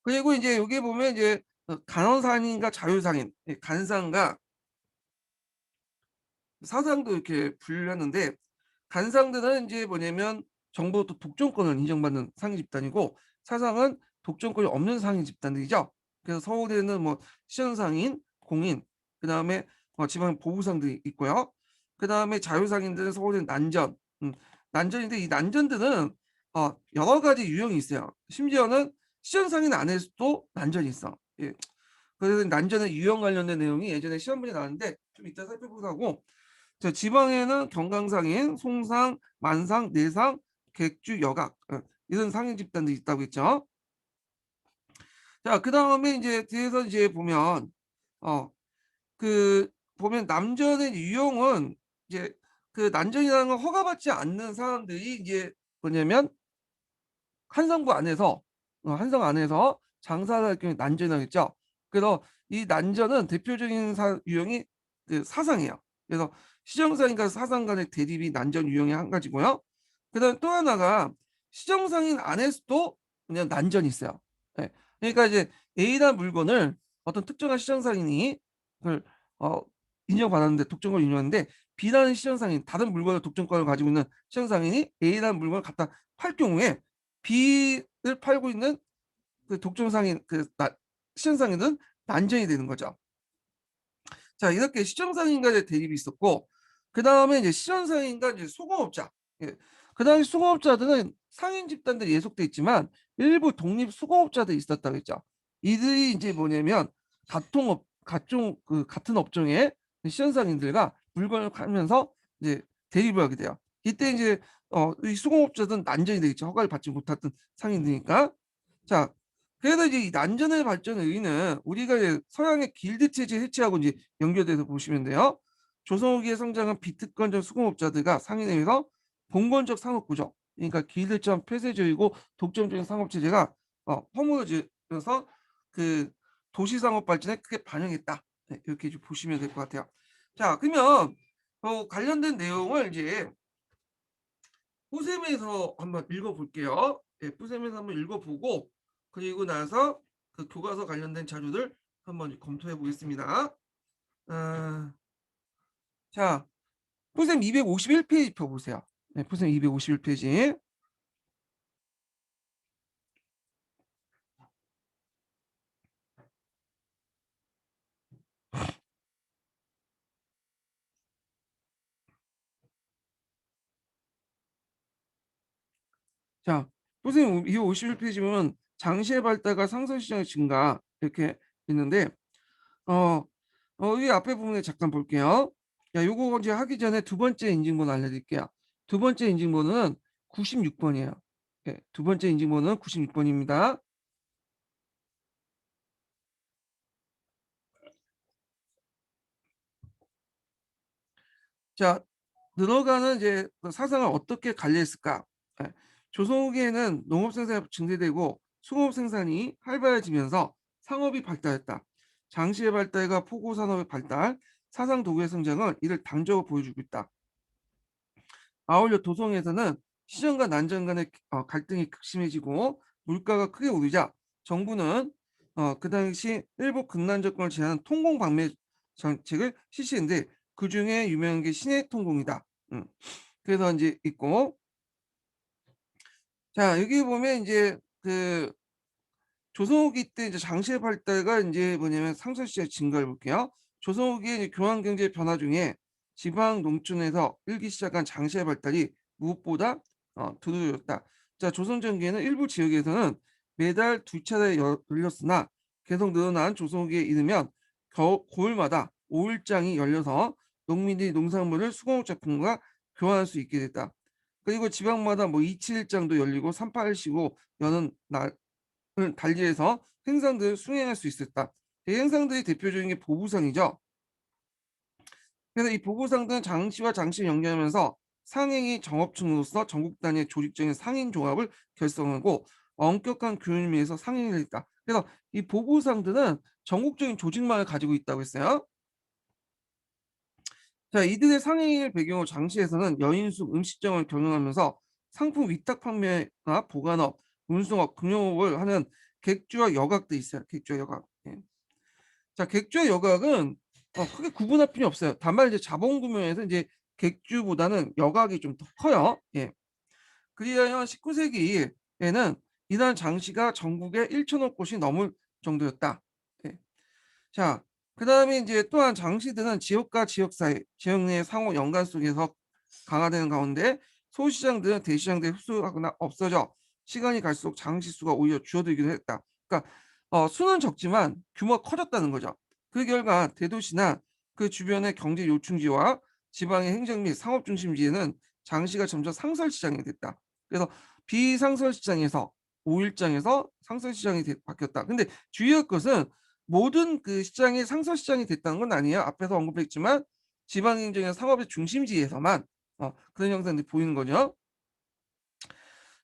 그리고 이제 여기 보면 이제 간원상인과 자유상인, 간상과 사상도 이렇게 분류했는데 간상들은 이제 뭐냐면 정부로부터 독점권을 인정받는 상인 집단이고 사상은 독점권이 없는 상인 집단들이죠. 그래서 서울에는 뭐 시현상인, 공인, 그다음에 지방 보부상들이 있고요. 그다음에 자유상인들은 서울에는 난전, 난전인데 이 난전들은 여러 가지 유형이 있어요. 심지어는 시현상인 안에서도 난전이 있어. 예. 그래서 난전의 유형 관련된 내용이 예전에 시험 문제 나왔는데 좀 이따 살펴보도록 하고 자, 지방에는 경강상인, 송상, 만상, 내상, 객주, 여각 이런 상인 집단들이 있다고 했죠. 자, 그다음에 이제 뒤에서 이제 보면 어 그 보면 남전의 유형은 이제 그 난전이라는 걸 허가받지 않는 사람들이 이제 뭐냐면 한성부 안에서 한성 안에서 장사를 할 경우에 난전이라고 했죠. 그래서 이 난전은 대표적인 유형이 그 사상이에요. 그래서 시정상인과 사상 간의 대립이 난전 유형의 한 가지고요. 그다음 또 하나가 시정상인 안에서도 그냥 난전이 있어요. 예. 그러니까 이제 A라는 물건을 어떤 특정한 시정상인이 그걸 어, 인정받았는데 독점권을 인정하는데 B라는 시정상인 다른 물건을 독점권을 가지고 있는 시정상인이 A라는 물건을 갖다 팔 경우에 B를 팔고 있는 그 독점상인 시정상인은 난전이 되는 거죠. 자, 이렇게 시정상인과의 대립이 있었고 그다음에 이제 시정상인과 이제 수공업자. 예. 그 당시 수공업자들은 상인 집단들이 예속돼 있지만 일부 독립 수공업자들이 있었다고 했죠. 이들이 이제 뭐냐면 같은 업종의 시정상인들과 물건을 팔면서 이제 대립을 하게 돼요. 이때 이제 이 수공업자들은 난전이 되겠죠. 허가를 받지 못했던 상인들이니까. 자, 그래서 이제 이 난전의 발전의 의의는 우리가 이제 서양의 길드 체제 해체하고 이제 연결돼서 보시면 돼요. 조선 후기에 성장한 비특권적 수공업자들과 상인에 의해서 봉건적 상업 구조, 그러니까 길드처럼 폐쇄적이고 독점적인 상업 체제가 허물어져서 그 도시 상업 발전에 크게 반영했다. 네, 이렇게 좀 보시면 될 것 같아요. 자, 그러면 관련된 내용을 이제 뿌셈에서 한번 읽어볼게요. 예, 뿌셈에서 한번 읽어보고 그리고 나서 그 교과서 관련된 자료들 한번 검토해 보겠습니다. 아, 자, 뿌셈 251페이지 펴보세요. 네, 뿌셈 251페이지. 자, 선생님 이 51페이지 보면 장시의 발달과 상설 시장의 증가 이렇게 있는데 어, 이 앞에 부분에 잠깐 볼게요. 야, 요거 이제 하기 전에 두 번째 인증번호 알려드릴게요. 두 번째 인증번호는 96번이에요. 예, 두 번째 인증번호는 96번입니다. 자, 늘어가는 이제 그 사상을 어떻게 관리했을까? 예, 조선 후기에는 농업 생산이 증대되고 수공업 생산이 활발해지면서 상업이 발달했다. 장시의 발달과 포고 산업의 발달, 사상 도구의 성장을 이를 당적으로 보여주고 있다. 아울러 도성에서는 시정과 난정 간의 갈등이 극심해지고 물가가 크게 오르자 정부는 그 당시 일부 극난 정권을 제한한 통공방매 정책을 실시했는데 그 중에 유명한 게 신해 통공이다. 그래서 이제 있고 자 여기 보면 이제 그 조선 후기 때 이제 장시의 발달과 이제 뭐냐면 상설시장 증가를 볼게요. 조선 후기의 이제 교환 경제 변화 중에 지방 농촌에서 일기 시작한 장시의 발달이 무엇보다 두드러졌다. 자, 조선 전기에는 일부 지역에서는 매달 두 차례 열렸으나 계속 늘어난 조선 후기에 이르면 고을마다 5일장이 열려서 농민들이 농산물을 수공업 제품과 교환할 수 있게 됐다. 그리고 지방마다 뭐 271장도 열리고 385 여는 날 달리해서 행상들을 수행할 수 있었다. 이 행상들이 대표적인 게 보부상이죠. 그래서 이 보부상들은 장시와 장시를 연결하면서 상행이 정업층으로서 전국 단위의 조직적인 상인 조합을 결성하고 엄격한 교육을 위해서 상행을 했다. 그래서 이 보부상들은 전국적인 조직망을 가지고 있다고 했어요. 자, 이들의 상행을 배경으로 장시에서는 여인숙 음식점을 경영하면서 상품 위탁 판매나 보관업, 운송업, 금융업을 하는 객주와 여각도 있어요. 객주와 여각. 예. 자, 객주와 여각은 크게 구분할 필요 없어요. 다만 이제 자본금융에서 이제 객주보다는 여각이 좀 더 커요. 예. 그리하여 19세기에는 이러한 장시가 전국에 1천억 곳이 넘을 정도였다. 예. 자, 그다음에 이제 또한 장시들은 지역과 지역 사이, 지역 내의 상호 연관 속에서 강화되는 가운데 소시장들은 대시장들에 흡수하거나 없어져 시간이 갈수록 장시 수가 오히려 줄어들기도 했다. 그러니까 수는 적지만 규모가 커졌다는 거죠. 그 결과 대도시나 그 주변의 경제 요충지와 지방의 행정 및 상업 중심지에는 장시가 점점 상설 시장이 됐다. 그래서 비상설 시장에서 오일장에서 상설 시장이 바뀌었다. 근데 주의할 것은 모든 그 시장이 상설 시장이 됐다는 건 아니에요. 앞에서 언급했지만 지방행정의 상업의 중심지에서만 그런 형상들이 보이는 거죠.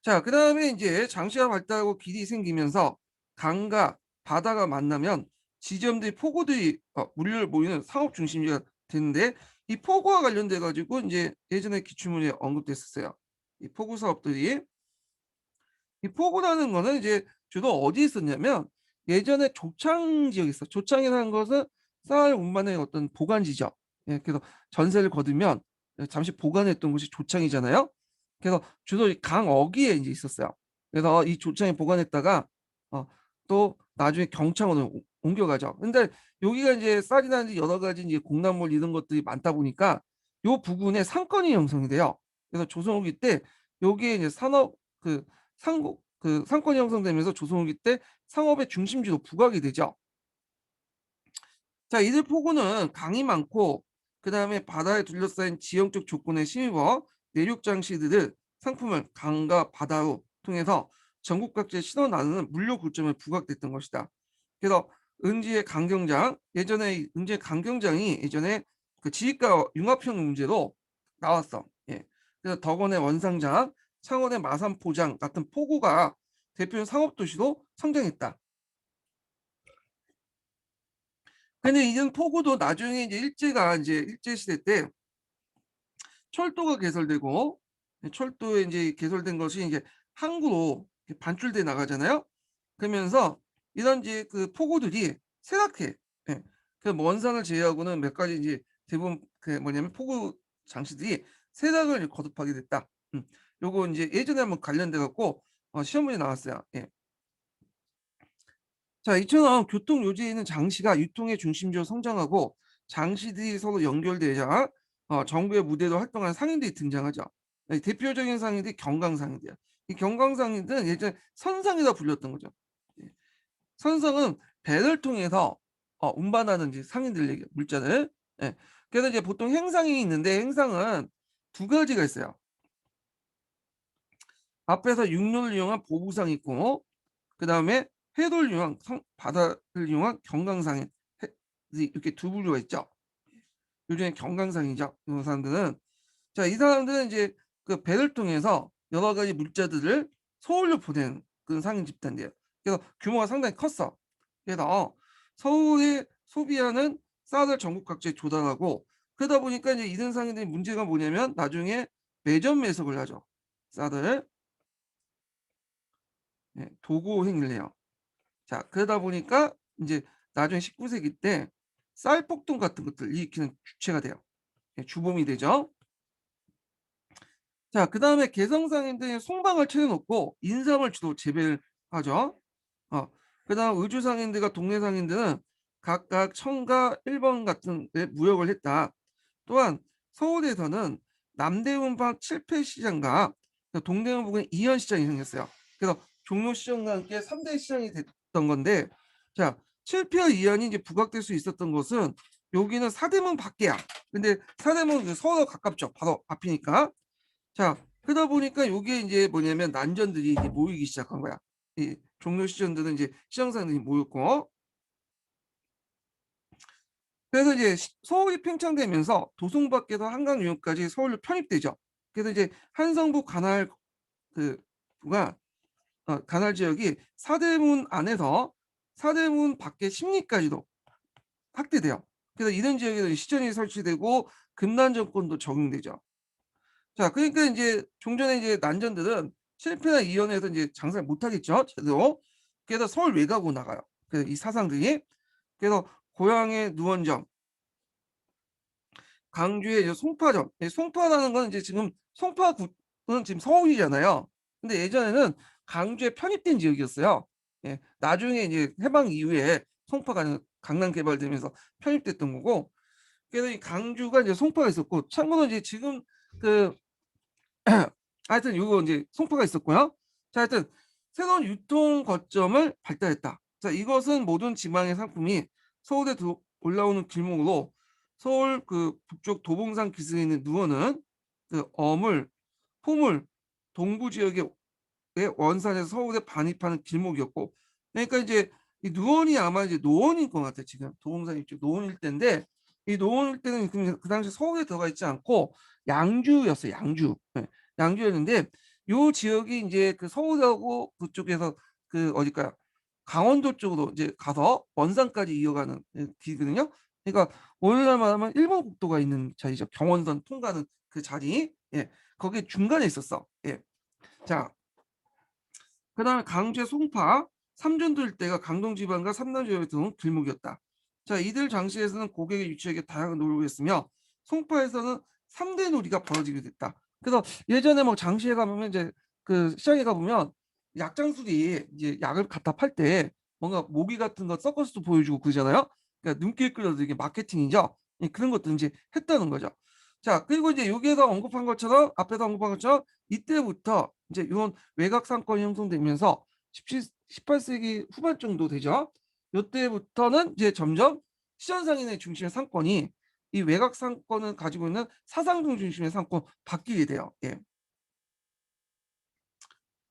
자, 그 다음에 이제 장시가 발달하고 길이 생기면서 강과 바다가 만나면 지점들이 포구들이 물류를 모이는 상업 중심지가 되는데 이 포구와 관련돼 가지고 이제 예전에 기출문에 언급됐었어요. 이 포구 사업들이 이 포구라는 거는 이제 주로 어디에 있었냐면 예전에 조창 지역이 있어. 조창이라는 것은 쌀 운반의 어떤 보관지죠. 예, 그래서 전세를 거두면 잠시 보관했던 곳이 조창이잖아요. 그래서 주로 강 어귀에 이제 있었어요. 그래서 이 조창에 보관했다가 어, 또 나중에 경창으로 옮겨가죠. 근데 여기가 이제 쌀이라든지 여러 가지 이제 공작물 이런 것들이 많다 보니까 요 부근에 상권이 형성이 돼요. 그래서 조선 후기 때 여기에 이제 산업 그 상고 그 상권이 형성되면서 조선 후기 때 상업의 중심지로 부각이 되죠. 자, 이들 포구는 강이 많고 그다음에 바다에 둘러싸인 지형적 조건에 힘입어 내륙 장시들을 상품을 강과 바다로 통해서 전국 각지에 실어 나누는 물류 고점에 부각됐던 것이다. 그래서 은지의 강경장 예전에 은지의 강경장이 예전에 그 지휘과 융합형 문제로 나왔어. 예. 그래서 덕원의 원상장, 창원의 마산포장 같은 포구가 대표 상업 도시로 성장했다. 근데 이런 포구도 나중에 이제 일제 시대 때 철도가 개설되고 철도에 이제 개설된 것이 이제 항구로 반출돼 나가잖아요. 그러면서 이런 이제 그 포구들이 쇠락해. 예. 그 먼 산을 제외하고는 몇 가지 이제 대부분 그 뭐냐면 포구 장치들이 쇠락을 거듭하게 됐다. 요거 이제 예전에 한번 관련돼 갖고 시험 문제 나왔어요. 예. 자, 이처럼 교통 요지에 는 장시가 유통의 중심지로 성장하고 장시들이 서로 연결되자 정부의 무대로 활동하는 상인들이 등장하죠. 네, 대표적인 상인들이 경강상인들이야. 이 경강상인들은 예전에 선상이라 불렸던 거죠. 예. 선성은 배를 통해서 운반하는 이제 상인들 얘기 물자를. 예. 그래서 이제 보통 행상이 있는데 행상은 두 가지가 있어요. 앞에서 육로를 이용한 보부상이 있고 그다음에 해도를 이용한 바다를 이용한 경강상인 이렇게 두 부류가 있죠. 요즘에 경강상이죠. 이 사람들은. 자, 이 사람들은 이제 그 배를 통해서 여러 가지 물자들을 서울로 보내는 그런 상인 집단이에요. 그래서 규모가 상당히 컸어. 그래서 서울에 소비하는 쌀을 전국 각지에 조달하고 그러다 보니까 이제 이런 상인들이 문제가 뭐냐면 나중에 매점 매석을 하죠. 쌀을. 예, 도구 행위를 해요. 자, 그러다 보니까 이제 나중에 19세기 때 쌀폭동 같은 것들 일으키는 주체가 돼요. 예, 주범이 되죠. 자, 그다음에 개성상인들이 송방을 차려놓고 인삼을 주로 재배를 하죠. 어, 그다음 의주상인들과 동네상인들은 각각 청가 1번 같은 데 무역을 했다. 또한 서울에서는 남대문방 칠패시장과 동대문 부근에 이현시장이 생겼어요. 그래서 종로시장과 함께 3대 시장이 됐던 건데, 자, 칠패와 이현이 이제 부각될 수 있었던 곳은 여기는 사대문 밖이야. 근데 사대문 서울과 가깝죠. 바로 앞이니까. 자, 그러다 보니까 요게 이제 뭐냐면 난전들이 이제 모이기 시작한 거야. 이 종로 시장들은 이제 시장사들이 모였고, 그래서 이제 서울이 팽창되면서 도성 밖에서 한강유역까지 서울로 편입되죠. 그래서 이제 한성부 관할 그 부가 관할 지역이 사대문 안에서 사대문 밖의 심리까지도 확대돼요. 그래서 이런 지역에서 시전이 설치되고 금난 정권도 적용되죠. 자, 그러니까 이제 종전에 이제 난전들은 실패나 이연에서 이제 장사를 못 하겠죠. 제대로. 그래서 서울 외곽으로 나가요. 그래서 이 사상들이. 그래서 고향의 누원정, 강주의 이제 송파점. 송파라는 건 이제 지금 송파구는 지금 서울이잖아요. 근데 예전에는 강주에 편입된 지역이었어요. 예, 나중에 이제 해방 이후에 송파가 강남 개발되면서 편입됐던 거고. 그래서 이 강주가 이제 송파가 있었고, 참고로 이제 지금 그 하여튼 요거 이제 송파가 있었고요. 자, 하여튼 새로운 유통 거점을 발달했다. 자, 이것은 모든 지방의 상품이 서울에 올라오는 길목으로 서울 그 북쪽 도봉산 기슭에 있는 누원은 그 어물, 포물, 동부 지역의 원산에서 서울에 반입하는 길목이었고, 그러니까 이제 이 누원이 아마 이제 노원일 것 같아. 지금 도봉산 이쪽 노원 일대인데 이 노원 일대는 그 당시 서울에 들어가 있지 않고 양주였어요. 양주. 네, 양주였는데 요 지역이 이제 그 서울하고 그쪽에서 그 어딜까요? 강원도 쪽으로 이제 가서 원산까지 이어가는 길이거든요. 그러니까 오늘날 말하면 일본 국도가 있는 자리죠. 경원선 통과하는 그 자리. 예. 거기 중간에 있었어. 예. 자, 그다음에 강제 송파, 삼전도 일대가 강동지방과 삼남지역에 들어온 길목이었다. 자, 이들 장시에서는 고객의 유치에게 다양한 노력을 했으며 송파에서는 3대 놀이가 벌어지게 됐다. 그래서 예전에 뭐 장시에 가보면 이제 그 시장에 가보면 약장술이 이제 약을 갖다 팔 때 뭔가 모기 같은 거 서커스도 보여주고 그러잖아요. 그러니까 눈길 끌어도 이게 마케팅이죠. 예, 그런 것도 이제 했다는 거죠. 자, 그리고 이제 여기에서 언급한 것처럼 앞에서 언급한 것처럼 이때부터 이제 이런 외곽 상권이 형성되면서 18세기 후반 정도 되죠. 이때부터는 이제 점점 시전상인의 중심의 상권이 이 외곽 상권을 가지고 있는 사상동 중심의 상권 바뀌게 돼요. 예.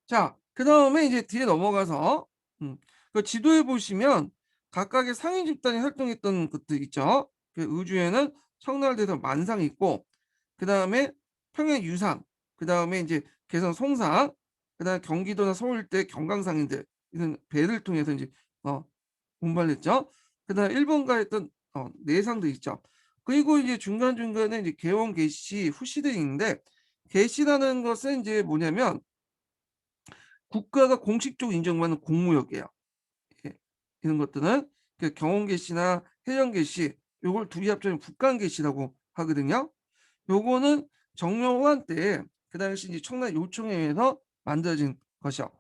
자, 그 다음에 이제 뒤에 넘어가서 그 지도에 보시면 각각의 상인 집단이 활동했던 것들 있죠. 그 의주에는 청날대에서 만상이 있고, 그 다음에 평양 유상, 그 다음에 이제 개성 송상, 그 다음에 경기도나 서울 일대 경강상인들 이런 배를 통해서 이제 운반했죠. 그 다음에 일본가 했던 내상도 있죠. 그리고 이제 중간중간에 이제 개원 개시 후시들이 있는데 개시라는 것은 이제 뭐냐면 국가가 공식적으로 인정받는 공무역이에요. 예, 이런 것들은 그 경원개시나 해령개시 요걸 둘이 합쳐서 국간개시라고 하거든요. 요거는 정려호환 때 그 당시 이제 청라 요청에 의해서 만들어진 것이요.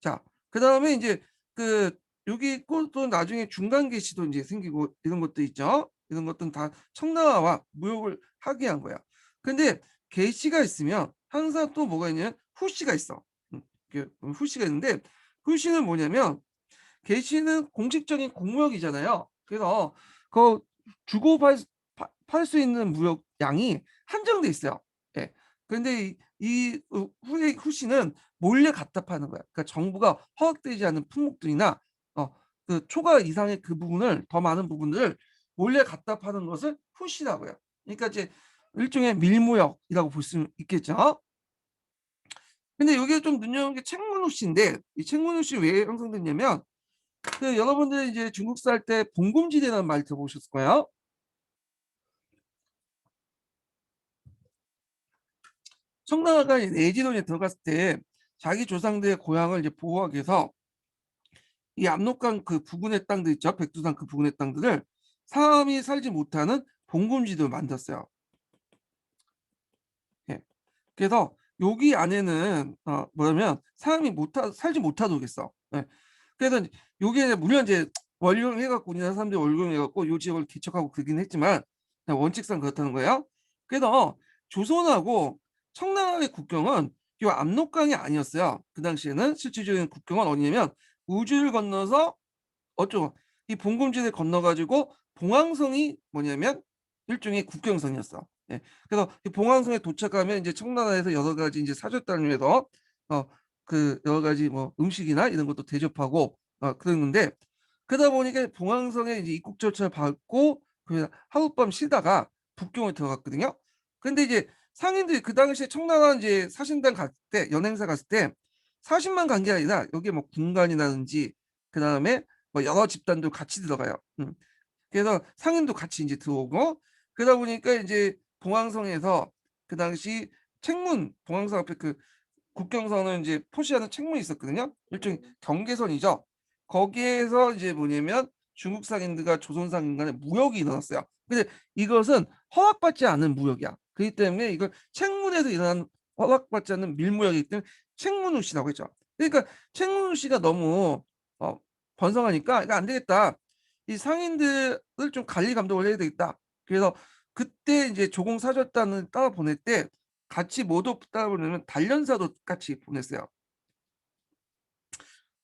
자, 그 다음에 이제 그 여기 또 나중에 중간개시도 이제 생기고 이런 것도 있죠. 이런 것들은 다 청라와 무역을 하게 한 거야. 근데 개시가 있으면 항상 또 뭐가 있냐면 후시가 있어. 후시가 있는데 후시는 뭐냐면 계시는 공식적인 공무역이잖아요. 그래서 그 주고 팔 수 있는 무역 양이 한정돼 있어요. 예. 근데 이 후시는 몰래 갖다 파는 거야. 그러니까 정부가 허락되지 않은 품목들이나 그 초과 이상의 그 부분을 더 많은 부분들을 몰래 갖다 파는 것을 후시라고 해요. 그러니까 이제 일종의 밀무역이라고 볼 수 있겠죠. 근데 여기에 좀 눈여겨본 게 책문후시인데 이 책문후시 왜 형성됐냐면 여러분들 이제 중국 살 때 봉금지대라는 말 들어보셨을 거예요. 청나라가 내지론에 들어갔을 때 자기 조상들의 고향을 이제 보호하기 위해서 이 압록강 그 부근의 땅들 있죠. 백두산 그 부근의 땅들을 사람이 살지 못하는 봉금지대로 만들었어요. 예. 그래서 여기 안에는 뭐냐면 사람이 살지 못하도겠어. 예. 그래서 여기에 물론 이제 원룸해갖고 우리나라 사람들이 원룸해갖고 요 지역을 개척하고 그러긴 했지만 원칙상 그렇다는 거예요. 그래서 조선하고 청나라의 국경은 요 압록강이 아니었어요. 그 당시에는 실질적인 국경은 어디냐면 우주를 건너서 어쩌고 이 봉금지대 건너가지고 봉황성이 뭐냐면 일종의 국경선이었어. 예. 그래서 이 봉황성에 도착하면 이제 청나라에서 여러 가지 이제 사절단을 위해서 그 여러 가지 뭐 음식이나 이런 것도 대접하고 그랬는데 그러다 보니까 봉황성에 이제 입국 절차를 밟고 그 하룻밤 쉬다가 북경에 들어갔거든요. 근데 이제 상인들이 그 당시에 청나라 이제 사신단 갔을 때 연행사 갔을 때 40만 간 게 아니라 여기에 뭐 군관이라든지 그 다음에 뭐 여러 집단도 같이 들어가요. 그래서 상인도 같이 이제 들어오고 그러다 보니까 이제 봉황성에서 그 당시 책문 봉황성 앞에 그 국경선을 이제 표시하는 책문이 있었거든요. 일종의 경계선이죠. 거기에서 이제 뭐냐면 중국 상인들과 조선 상인 간의 무역이 일어났어요. 근데 이것은 허락받지 않은 무역이야. 그렇기 때문에 이걸 책문에서 일어난 허락받지 않는 밀무역이기 때문에 책문우시라고 했죠. 그러니까 책문우시가 너무 어, 번성하니까 이거 안 되겠다. 이 상인들을 좀 관리 감독을 해야 되겠다. 그래서 그때 이제 조공 사절단을 따라 보낼 때 같이 모두 따라 보내면 단련사도 같이 보냈어요.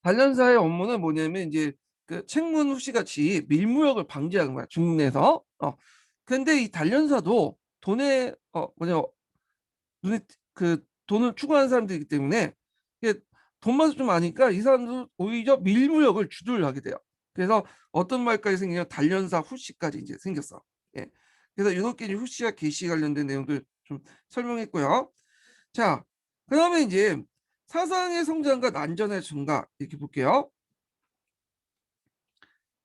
단련사의 업무는 뭐냐면 이제 그 책문 후시 같이 밀무역을 방지하는 거야 중국 내에서. 근데 이 단련사도 돈에 뭐냐 눈에 그 돈을 추구하는 사람들이기 때문에 이게 돈만 좀 아니까 이 사람들 오히려 밀무역을 주도를 하게 돼요. 그래서 어떤 말까지 생기냐 단련사 후시까지 이제 생겼어. 예. 그래서 이렇게 이제 후시와 개시 관련된 내용들 좀 설명했고요. 자, 그다음에 이제 사상의 성장과 난전의 증가 이렇게 볼게요.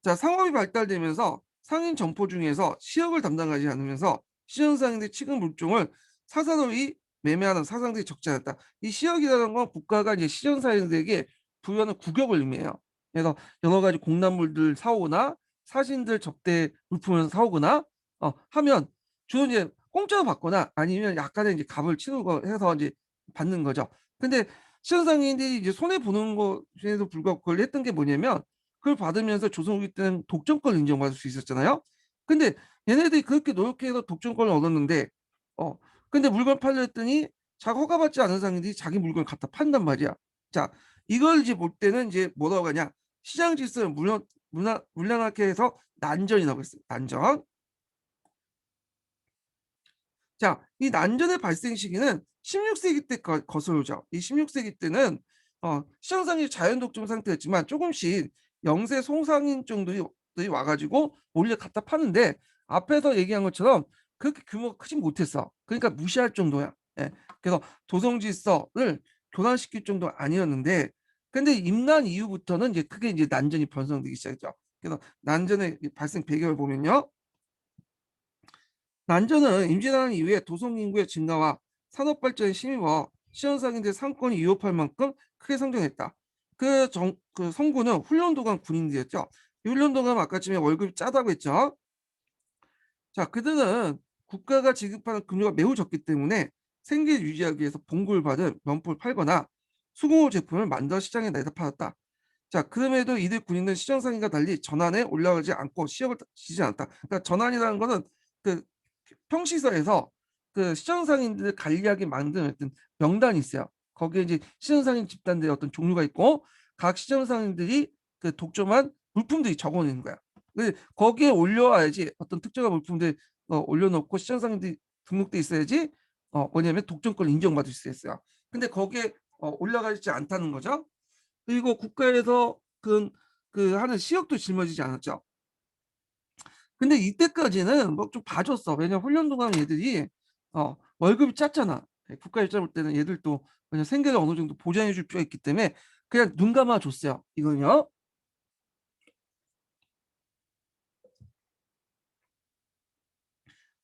자, 상업이 발달되면서 상인 점포 중에서 시역을 담당하지 않으면서 시정상인들의 취급 물종을 사사로이 매매하는 사상들이 적지 않았다. 이 시역이라는 건 국가가 이제 시정상인들에게 부여하는 국역을 의미해요. 그래서 여러 가지 공납물들 사오거나 사신들 접대 물품을 사오거나 하면 주로 이제 공짜로 받거나 아니면 약간의 이제 값을 치르고 해서 이제 받는 거죠. 근데 시정상인들이 이제 손해 보는 것에도 불구하고 그걸 했던 게 뭐냐면 그걸 받으면서 조선 후기 때는 독점권을 인정받을 수 있었잖아요. 근데 얘네들이 그렇게 노력해서 독점권을 얻었는데 어 근데 물건 팔렸더니 자가 허가받지 않은 상인들이 자기 물건을 갖다 판단 말이야. 자, 이걸 이제 볼 때는 이제 뭐라고 하냐? 시장 질서를 물량하게 해서 난전이라고 했어요. 난전. 자, 이 난전의 발생 시기는 16세기 때 거슬러오죠. 이 16세기 때는 시장상이 자연 독점 상태였지만 조금씩 영세 송상인 정도들이 와가지고 몰래 갖다 파는데 앞에서 얘기한 것처럼 그렇게 규모가 크진 못했어. 그러니까 무시할 정도야. 예. 그래서 도성 질서를 교란시킬 정도 아니었는데 근데 임난 이후부터는 이제 크게 이제 난전이 번성되기 시작했죠. 그래서 난전의 발생 배경을 보면요. 난전은 임진왜란 이후에 도성 인구의 증가와 산업 발전에 힘입어 시현상인들 상권이 위협할 만큼 크게 성장했다. 그 성군은 훈련도관 군인들이었죠. 이 훈련도관 아까쯤에 월급이 짜다고 했죠. 자, 그들은 국가가 지급하는 급료가 매우 적기 때문에 생계를 유지하기 위해서 봉급을 받은 면포를 팔거나 수공업 제품을 만들어 시장에 내다 팔았다. 자, 그럼에도 이들 군인은 시정상인과 달리 전환에 올라가지 않고 시험을 지지 않았다. 그러니까 전환이라는 거는 그 평시서에서 그 시정상인들을 관리하게 만드는 어떤 명단이 있어요. 거기에 이제 시정상인 집단들의 어떤 종류가 있고 각 시정상인들이 그 독점한 물품들이 적어놓는 거야. 거기에 올려야지 어떤 특정한 물품들 올려놓고 시정상인들이 등록돼 있어야지 뭐냐면 독점권을 인정받을 수 있어요. 근데 거기에 올라가지 않다는 거죠. 그리고 국가에서 그 하는 시역도 짊어지지 않았죠. 근데 이때까지는 뭐 좀 봐줬어. 왜냐면 훈련 동안 얘들이 월급이 작잖아. 국가 입장 볼 때는 얘들도 그냥 생계를 어느 정도 보장해 줄 필요가 있기 때문에 그냥 눈 감아 줬어요. 이거는요.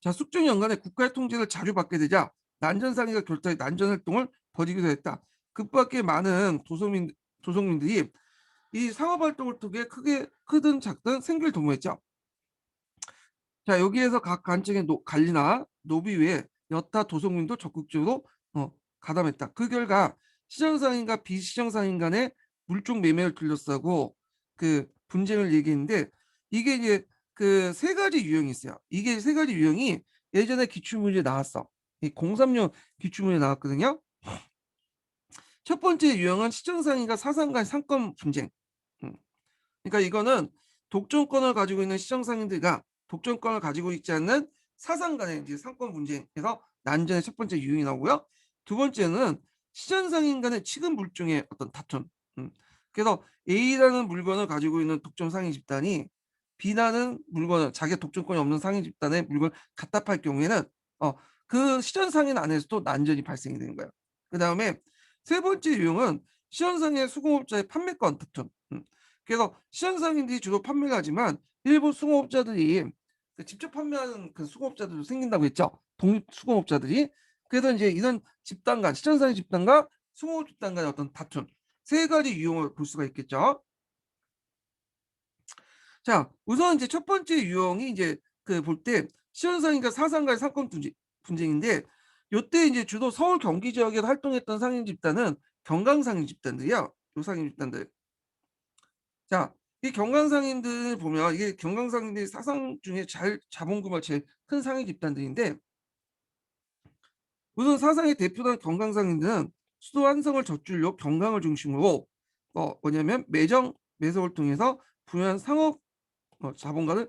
자, 숙종 연간에 국가의 통제를 자주받게 되자 난전상의가 결단해 난전 활동을 벌이기도 했다. 급밖에 많은 도성민들이 이 상업 활동을 통해 크든 작든 생계를 도모했죠. 자, 여기에서 각 관청의 관리나 노비 외에 여타 도성민도 적극적으로 가담했다. 그 결과 시정상인과 비시정상인 간의 물종 매매를 둘러싸고 그 분쟁을 얘기했는데 이게 이제 그 세 가지 유형이 있어요. 이게 세 가지 유형이 예전에 기출문제 나왔어. 이 03년 기출문제 나왔거든요. 첫 번째 유형은 시정상인과 사상 간 상권 분쟁. 음. 그러니까 이거는 독점권을 가지고 있는 시정상인들과 독점권을 가지고 있지 않는 사상 간의 이제 상권 분쟁에서 난전의 첫 번째 유형이 나오고요. 두 번째는 시정상인 간의 취급 물종의 어떤 다툼. 음. 그래서 A라는 물건을 가지고 있는 독점 상인 집단이 B라는 물건을 자기 독점권이 없는 상인 집단의 물건을 갖다 팔 경우에는 그 시정상인 안에서도 난전이 발생이 되는 거예요. 그 다음에 세 번째 유형은 시정상의 수공업자의 판매권 다툼. 그래서 시장상인들이 주로 판매를 하지만 일부 수공업자들이 직접 판매하는 그 수공업자들도 생긴다고 했죠. 독립 수공업자들이. 그래서 이제 이런 집단 간, 시장상인 집단과 수공업 집단 간의 어떤 다툼. 세 가지 유형을 볼 수가 있겠죠. 자, 우선 이제 첫 번째 유형이 이제 그 볼 때 시장상인과 사상과의 상권 분쟁인데 요때 이제 주로 서울 경기 지역에서 활동했던 상인 집단은 경강상인 집단들이야. 요 상인 집단들. 자, 이 경강상인들 보면 이게 경강상인들이 사상 중에 잘 자본금을 제일 큰 상위 집단들인데 우선 사상의 대표단 경강상인들은 수도 한성을 젖줄로 경강을 중심으로 뭐냐면 매석을 통해서 부유한 상업 자본가를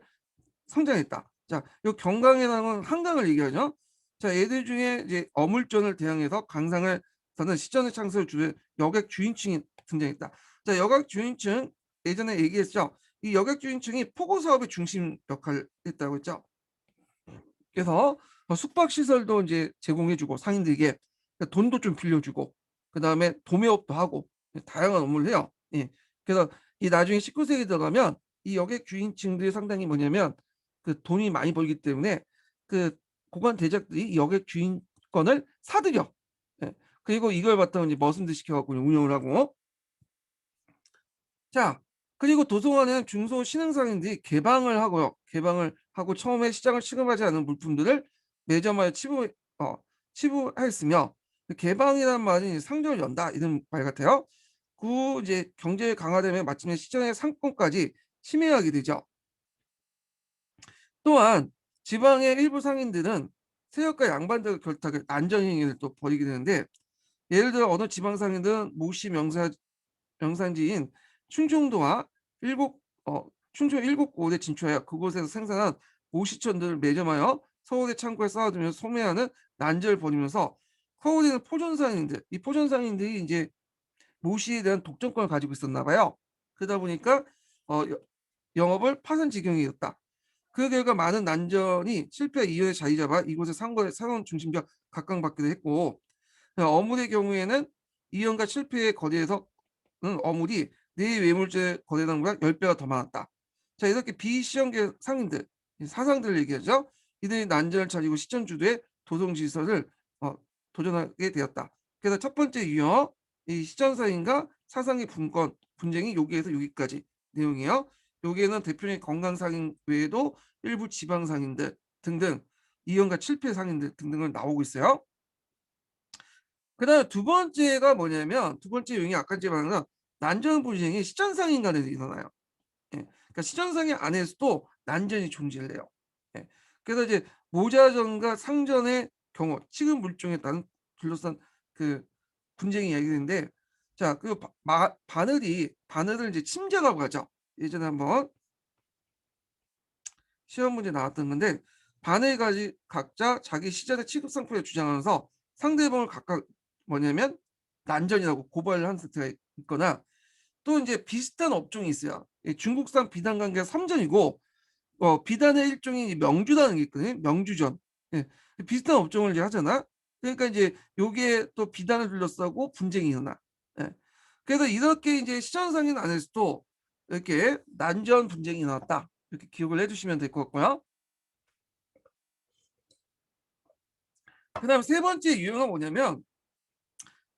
성장했다. 자, 이 경강이라는 한강을 얘기하죠. 자, 얘들 중에 이제 어물전을 대항해서 강상을 서는 시전의 창설을 주된 여객 주인층이 등장했다. 자, 여객 주인층 예전에 얘기했죠. 이 여객 주인층이 포고 사업의 중심 역할을 했다고 했죠. 그래서 숙박 시설도 이제 제공해주고 상인들에게 돈도 좀 빌려주고 그 다음에 도매업도 하고 다양한 업무를 해요. 예. 그래서 이 나중에 19세기 들어가면 이 여객 주인층들이 상당히 뭐냐면 그 돈이 많이 벌기 때문에 그 고관 대작들이 이 여객 주인권을 사들여. 예. 그리고 이걸 바탕으로 이제 머슴들 시켜갖고 운영을 하고. 자, 그리고 도서관에는 중소 신흥상인들이 개방을 하고요. 개방을 하고 처음에 시장을 취급하지 않은 물품들을 매점하여 치부하였으며 개방이라는 말이 상점을 연다 이런 말 같아요. 그 이제 경제 강화되면 마침내 시장의 상권까지 침해하게 되죠. 또한 지방의 일부 상인들은 세력과 양반들 결탁을 난전 행위를 또 벌이게 되는데 예를 들어 어느 지방 상인들은 모시 명산지인 충청도와 충청 일곱 곳에 진출하여 그곳에서 생산한 모시천들을 매점하여 서울의 창고에 쌓아두면서 소매하는 난제를 벌이면서 서울에 있는 포전상인들, 이 포전상인들이 이제 모시에 대한 독점권을 가지고 있었나 봐요. 그러다 보니까 어, 영업을 파산 지경이었다. 그 결과 많은 난전이 실패 이후에 자리 잡아 이곳의 상원 중심지가 각광받기도 했고 어물의 경우에는 이연과 실패의 거리에서 어물이 내 외물제 거래량보다 10배가 더 많았다. 자, 이렇게 비시정계 상인들, 사상들을 얘기하죠. 이들이 난전을 차리고 시전주도의 도성질서를 도전하게 되었다. 그래서 첫 번째 유형, 이 시전사인과 사상의 분쟁이 여기에서 여기까지 내용이에요. 여기에는 대표적인 건강상인 외에도 일부 지방상인들 등등 이연과 칠패 상인들 등등을 나오고 있어요. 그 다음에 두 번째가 뭐냐면 두 번째 유형이 아까 제가 말한 난전 분쟁이 시전상인 간에서 일어나요. 예. 그러니까 시전상인 안에서도 난전이 존재를 해요. 예. 그래서 이제 모자전과 상전의 경우 취급 물종에 따른 둘러싼 그 분쟁이 야기되는데 자 그 바늘을 이제 침자라고 하죠. 예전에 한번 시험 문제 나왔던 건데 바늘가지 각자 자기 시절의 취급 상품을 주장하면서 상대방을 각각 뭐냐면 난전이라고 고발을 한 상태가 있거나 또 이제 비슷한 업종이 있어요. 중국산 비단 관계가 3전이고 비단의 일종이 명주라는 게 있거든요. 명주전. 예. 비슷한 업종을 이제 하잖아. 그러니까 이제 요게 또 비단을 둘러싸고 분쟁이 일어나. 예. 그래서 이렇게 이제 시전상인 안에서도 이렇게 난전 분쟁이 일어났다. 이렇게 기억을 해주시면 될 것 같고요. 그다음 세 번째 유형은 뭐냐면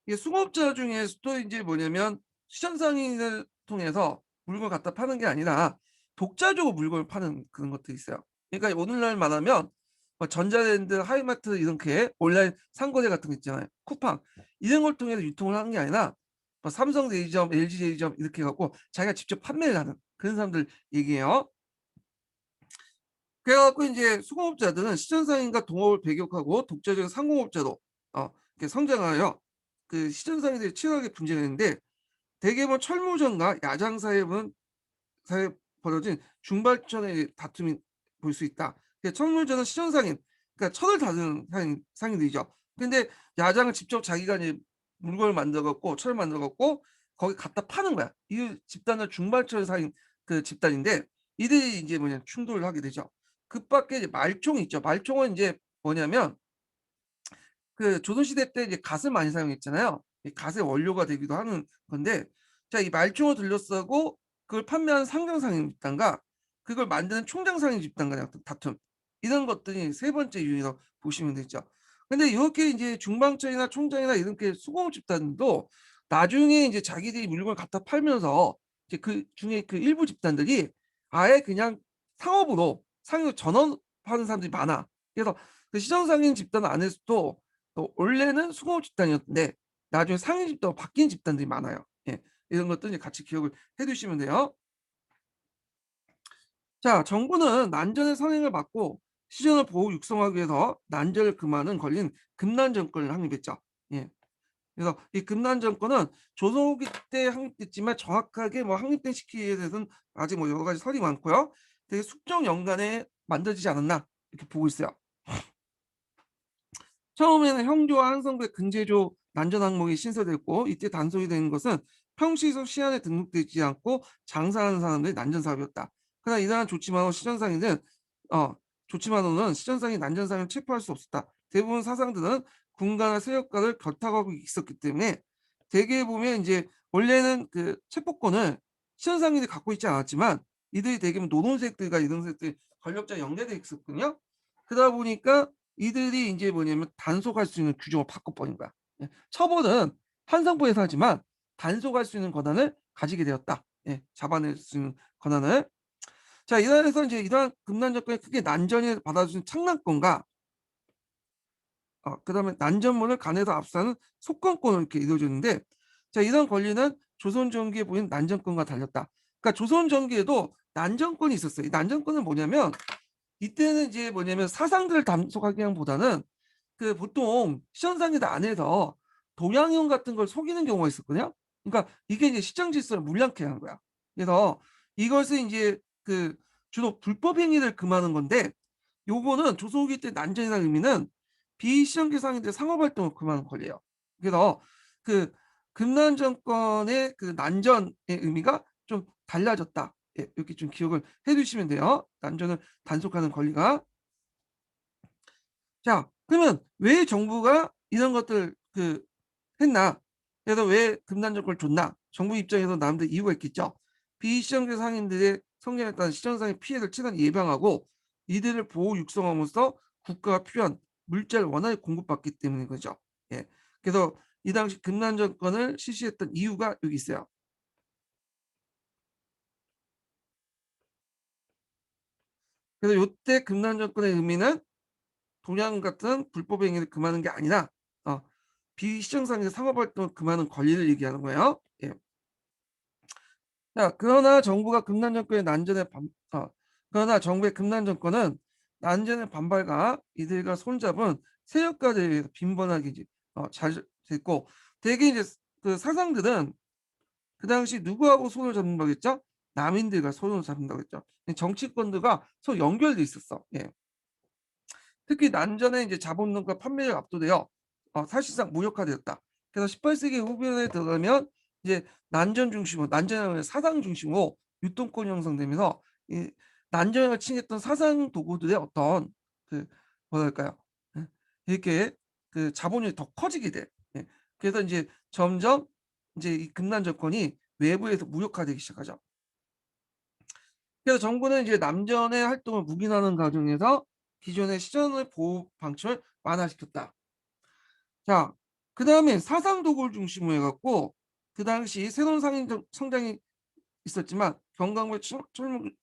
이게 수급자 중에서도 이제 뭐냐면 시장상인을 통해서 물건을 갖다 파는 게 아니라 독자적으로 물건을 파는 그런 것들이 있어요. 그러니까 오늘날 말하면 뭐 전자랜드, 하이마트 이렇게 온라인 상거래 같은 거 있잖아요. 쿠팡 이런 걸 통해서 유통을 하는 게 아니라 뭐 삼성 대리점, LG 대리점 이렇게 해 갖고 자기가 직접 판매를 하는 그런 사람들 얘기예요. 그래 갖고 인제 수공업자들은 시전상인과 동업을 배격하고 독자적인 상공업자로 이렇게 성장하여 그 시전상인들이 치열하게 분쟁했는데 대개 뭐 철무점과 야장 사이에 벌어진 중발전의 다툼이 볼 수 있다. 철물점은 시전상인 그러니까 철을 다루는 상인들이죠. 근데 야장은 직접 자기가 이제 물건을 만들어 갖고 철을 만들어 갖고 거기 갖다 파는 거야. 이 집단은 중발전 상인 그 집단인데 이들이 인제 뭐냐 충돌을 하게 되죠. 그밖에 이제 말총이 있죠. 말총은 인제 뭐냐면 그 조선시대 때 이제 갓을 많이 사용했잖아요. 이 갓의 원료가 되기도 하는 건데 자 이 말총을 둘러싸고 그걸 판매하는 상경상인 집단과 그걸 만드는 총장상인 집단 간의 어떤 다툼 이런 것들이 세 번째 유형이라고 보시면 되죠. 근데 요렇게 인제 중방전이나 총장이나 이렇게 수공업 집단도 나중에 인제 자기들이 물건을 갖다 팔면서 이제 그중에 그 일부 집단들이 아예 그냥 상업으로 전환하는 사람들이 많아. 그래서 그 시정상인 집단 안에서도 원래는 수공업 집단이었는데 나중에 상인 집단으로 바뀐 집단들이 많아요. 예. 이런 것도 이제 같이 기억을 해 두시면 돼요. 자 정부는 난전의 선행을 막고 시정을 보호 육성하기 위해서 난전을 금하는 걸린 금난 정권을 확립했죠. 예. 그래서 이 금난 정권은 조선 후기 때 확립됐지만 정확하게 뭐 확립된 시기에 대해서는 아직 뭐 여러 가지 설이 많고요. 되게 숙적 연간에 만들어지지 않았나 이렇게 보고 있어요. 처음에는 형조와 한성부의 근제조 난전 항목이 신설됐고 이때 단속이 된 것은 평시소 시안에 등록되지 않고 장사하는 사람들의 난전 사업이었다. 그러나 이러한 조치만으로 시전상인은 어 조치만으로는 시전상인 난전상을 체포할 수 없었다. 대부분 사상들은 군가나 세력가를 결탁하고 있었기 때문에 대개 보면 이제 원래는 그 체포권을 시전상인이 갖고 있지 않았지만 이들이 대개는 노동세력들과 이런 세력들이 권력자 연계돼 있었거든요. 그러다 보니까 이들이 인제 뭐냐면 단속할 수 있는 규정을 바꿔 버린 거야. 예. 처벌은 판사부에서 하지만 단속할 수 있는 권한을 가지게 되었다. 예. 잡아낼 수 있는 권한을. 자 이러해서 인제 이러한 금난 정권이 크게 난전을 받아준 창난권과 그다음에 난전문을 간에서 압수하는 속건권으로 이렇게 이루어졌는데 자 이런 권리는 조선 전기에 보인 난전권과 달랐다. 그러니까 조선 전기에도 난전권이 있었어요. 이 난전권은 뭐냐면 이때는 이제 뭐냐면 사상들을 단속하기보다는 그 보통 시험상에도 안에서 동양인 같은 걸 속이는 경우가 있었거든요. 그러니까 이게 이제 시장 질서를 물량케 하는 거야. 그래서 이것을 인제 그 주로 불법 행위를 금하는 건데 요거는 조선 후기 때 난전이라는 의미는 비시장기 상인들의 상업 활동을 금하는 권리예요. 그래서 그 금난 정권의 그 난전의 의미가 좀 달라졌다. 예 이렇게 좀 기억을 해 두시면 돼요. 난전을 단속하는 권리가. 자 그러면 왜 정부가 이런 것들 했나? 그래서 왜 금단 정권을 줬나? 정부 입장에서 나름대로 이유가 있겠죠. 비시정제 상인들의 성장에 따른 시정상의 피해를 최대한 예방하고 이들을 보호 육성함으로써 국가가 필요한 물자를 원활히 공급받기 때문인 거죠. 예. 그래서 이 당시 금난 정권을 실시했던 이유가 여기 있어요. 그래서 요때 금난 정권의 의미는 동양 같은 불법 행위를 금하는 게 아니라 어 비시정상의 상업 활동을 금하는 권리를 얘기하는 거예요. 예. 자 그러나 정부가 금난 정권의 난전에 그러나 정부의 금난 정권은 난전의 반발과 이들과 손잡은 세력가들에 의해서 빈번하게 이제 잘 됐고 대개 이제 그 사상들은 그 당시 누구하고 손을 잡는다고 했죠? 남인들과 손을 잡는다고 했죠. 정치권들과 서로 연결돼 있었어. 예. 특히 난전에 이제 자본론과 판매를 압도되어 사실상 무력화되었다. 그래서 18세기 후반에 들어가면 이제 난전 중심으로 난전을 사상 중심으로 유통권이 형성되면서 이 난전을 칭했던 사상 도구들의 어떤 그 뭐랄까요? 예. 이렇게 그 자본이 더 커지게 돼. 예. 그래서 인제 점점 인제 이 금난 정권이 외부에서 무력화되기 시작하죠. 그래서 정부는 이제 남전의 활동을 묵인하는 과정에서 기존의 시전의 보호 방침을 완화시켰다. 자, 그다음에 사상 도구를 중심으로 해 갖고 그 당시 새로운 상인적 성장이 있었지만 경강부의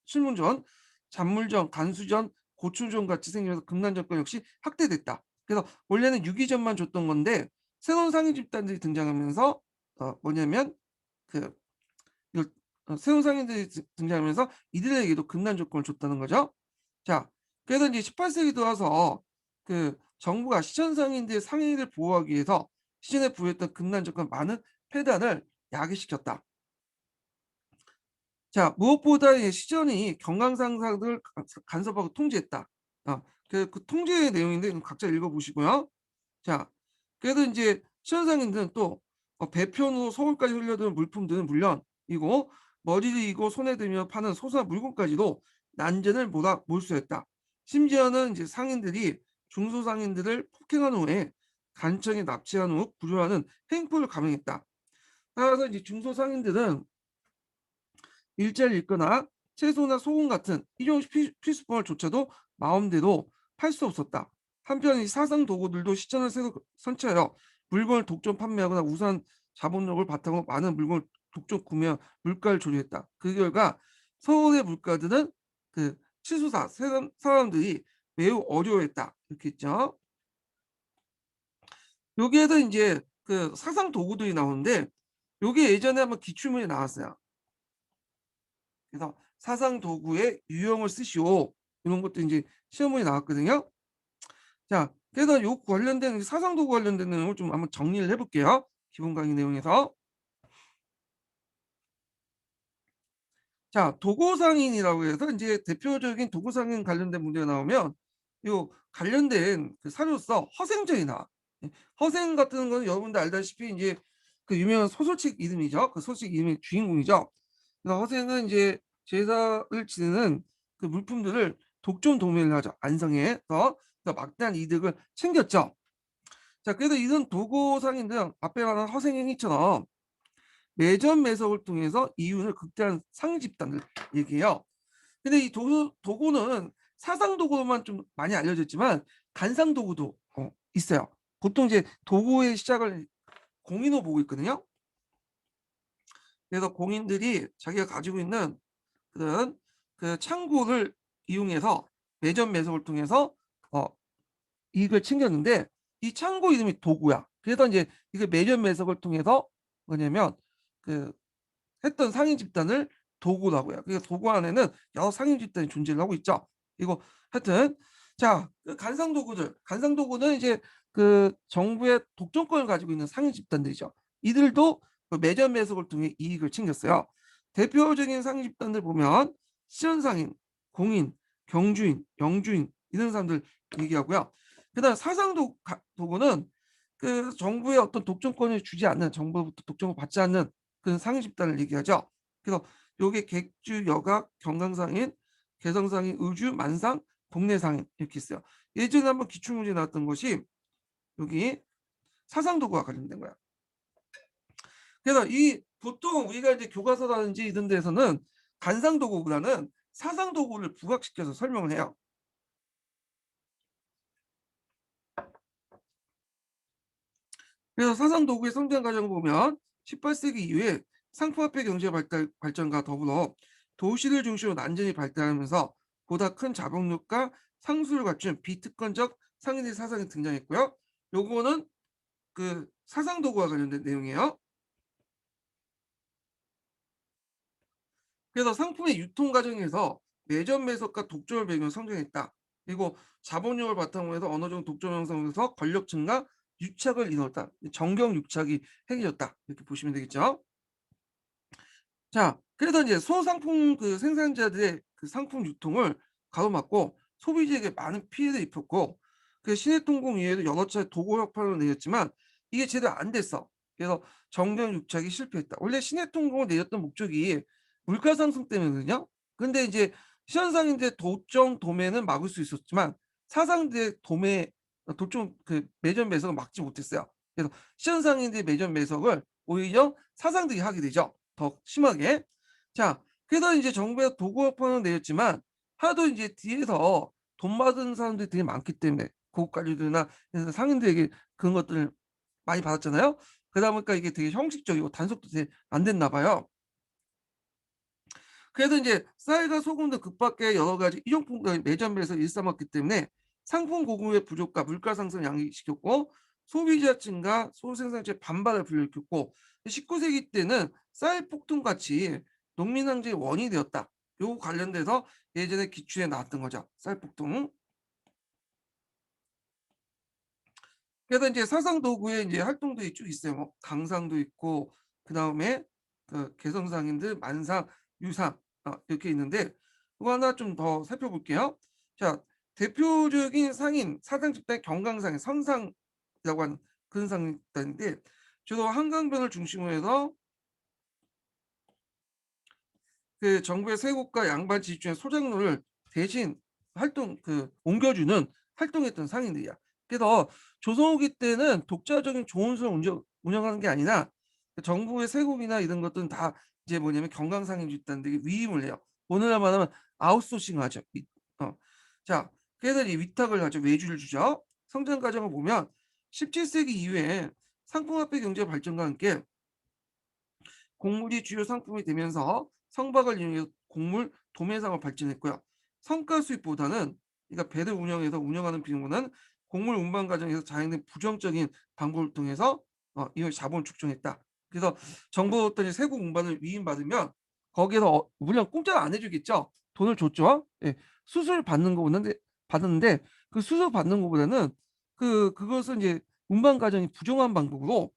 칠문전, 잔물전, 간수전, 고충전 같이 생기면서 금난 정권 역시 확대됐다. 그래서 원래는 유기전만 줬던 건데 새로운 상인 집단들이 등장하면서 뭐냐면 그 이걸 새로운 상인들이 등장하면서 이들에게도 금난 조건을 줬다는 거죠. 자, 그래서 이제 18세기 들어와서 그 정부가 시전 상인들의 상인을 보호하기 위해서 시전에 부여했던 금난 조건 많은 폐단을 야기시켰다. 자, 무엇보다 이 시전이 경강상사들을 간섭하고 통제했다. 그 통제의 내용인데 각자 읽어보시고요. 자, 그래도 인제 시전상인들은 또 배편으로 서울까지 흘려드는 물품들은 물론이고 머리를 이고 손에 들며 파는 소소한 물건까지도 난전을 몰수했다. 심지어는 이제 상인들이 중소상인들을 폭행한 후에 간청에 납치한 후 구조하는 행포를 감행했다. 따라서 이제 중소상인들은 일자리를 읽거나 채소나 소금 같은 일용 필수품을조차도 마음대로 팔 수 없었다. 한편 이 사상 도구들도 시장을 새로 선취하여 물건을 독점 판매하거나 우수한 자본력을 바탕으로 많은 물건을 독점 구매하 물가를 조절했다. 그 결과 서울의 물가들은 그 치수사 사람들이 매우 어려워했다. 이렇게 있죠. 여기에서 이제 그 사상 도구들이 나오는데 요게 예전에 한번 기출문에 나왔어요. 그래서 사상 도구의 유형을 쓰시오. 이런 것도 이제 시험문에 나왔거든요. 자, 그래서 요 관련된 사상 도구 관련된 내용을 좀 한번 정리를 해 볼게요. 기본 강의 내용에서. 자, 도구상인이라고 해서 이제 대표적인 도구상인 관련된 문제가 나오면 요 관련된 그 사료서 허생전이 나와. 예. 허생 같은 거는 여러분들 알다시피 이제 그 유명한 소설책 이름이죠. 그 소설책 이름의 주인공이죠. 그래서 허생은 이제 제사를 지내는 그 물품들을 독점 도매를 하죠. 안성에서. 그래서 막대한 이득을 챙겼죠. 자, 그래서 이런 도구상인들은 앞에 말한 허생행위처럼 매점 매석을 통해서 이윤을 극대화한 상위 집단을 얘기해요. 근데 이 도구는 사상 도구로만 좀 많이 알려졌지만 간상 도구도 있어요. 보통 이제 도구의 시작을 공인으로 보고 있거든요. 그래서 공인들이 자기가 가지고 있는 그런 그 창고를 이용해서 매점 매석을 통해서 어 이익을 챙겼는데 이 창고 이름이 도구야. 그래서 이제 이게 매점 매석을 통해서 뭐냐면 그 했던 상인 집단을 도구라고 해요. 그러니까 도구 안에는 여러 상인 집단이 존재를 하고 있죠. 이거 하여튼 자, 그 간상 도구들, 간상 도구는 이제 그 정부의 독점권을 가지고 있는 상인 집단들이죠. 이들도 그 매점 매석을 통해 이익을 챙겼어요. 대표적인 상인 집단들 보면 시연상인, 공인, 경주인, 영주인 이런 사람들 얘기하고요. 그다음 사상 도구는 그 정부의 어떤 독점권을 주지 않는 정부로부터 독점을 받지 않는 그런 상인 집단을 얘기하죠. 그래서 요게 객주, 여각, 경강상인, 개성상인, 의주, 만상, 동네상인 이렇게 있어요. 예전에 한번 기출문제 나왔던 것이 여기 사상도구와 관련된 거야. 그래서 이 보통 우리가 이제 교과서라든지 이런 데서는 간상도구보다는 사상도구를 부각시켜서 설명을 해요. 그래서 사상도구의 성장 과정을 보면 18세기 이후에 상품화폐 경제 발전과 더불어 도시를 중심으로 난전이 발달하면서 보다 큰 자본력과 상수를 갖춘 비특권적 상인의 사상이 등장했고요. 요거는 그 사상도구와 관련된 내용이에요. 그래서 상품의 유통 과정에서 매점 매석과 독점을 배경으로 성장했다. 그리고 자본력을 바탕으로 해서 어느 정도 독점 형성에서 권력 증가, 유착을 이뤘다. 정경 유착이 행해졌다. 이렇게 보시면 되겠죠. 자, 그래서 이제 소상품 그 생산자들의 그 상품 유통을 가로막고 소비자에게 많은 피해를 입혔고, 그 신해통공 이외에도 여러 차례 도고 협판을 내렸지만 이게 제대로 안 됐어. 그래서 정경 유착이 실패했다. 원래 신해통공을 내렸던 목적이 물가 상승 때문이거든요. 근데 이제 시현상인들 도청 도매는 막을 수 있었지만 사상들의 도매 도청 그 매점 매석을 막지 못했어요. 그래서 시현상인들의 매점 매석을 오히려 사상들이 하게 되죠. 더 심하게. 자, 그래서 이제 정부에서 도구업판을 내렸지만 하도 이제 뒤에서 돈 받은 사람들이 되게 많기 때문에 고급관료들이나 상인들에게 그런 것들을 많이 받았잖아요. 그러다 보니까 이게 되게 형식적이고 단속도 되게 안 됐나 봐요. 그래서 이제 쌀과 소금도 급박하게 여러 가지 일용품을 매점에서 일삼았기 때문에 상품 공급의 부족과 물가 상승을 양기시켰고 소비자층과 소생산자의 반발을 불러일으켰고 19세기 때는 쌀 폭등같이 농민 항쟁의 원인이 되었다. 요 관련돼서 예전에 기출에 나왔던 거죠. 쌀 폭등. 그래서 이제 사상 도구에 이제 활동들이 쭉 있어요. 뭐 강상도 있고 그다음에 그 개성상인들 만상, 유상 이렇게 있는데 그거 하나 좀 더 살펴볼게요. 자, 대표적인 상인 사상 집단 경강상인 선상이라고 하는 그런 상인 집단인데 주로 한강변을 중심으로 해서 그 정부의 세곡과 양반 지주의 소작로를 대신 활동 그 옮겨주는 활동했던 상인들이야. 그래서 조선 후기 때는 독자적인 조원소를 운영하는 게 아니라 그 정부의 세곡이나 이런 것들은 다 이제 뭐냐면 경강상인 집단들이 위임을 해요. 오늘날 말하면 아웃소싱을 하죠. 자, 그래서 이 위탁을 하죠. 외주를 주죠. 성장 과정을 보면 17세기 이후에 상품화폐 경제 발전과 함께 곡물이 주요 상품이 되면서 성박을 이용해서 곡물 도매상을 발전했고요. 성가 수입보다는 그러니까 배를 운영해서 운영하는 비용보다는 곡물 운반 과정에서 자행된 부정적인 방법을 통해서 이걸 자본을 축적했다. 그래서 정부 어떤 세금 운반을 위임받으면 거기에서 물론 공짜로 안 해주겠죠. 돈을 줬죠. 예, 수수료 받는데 그 수수료 받는 것보다는 그것은 이제 운반 과정이 부정한 방법으로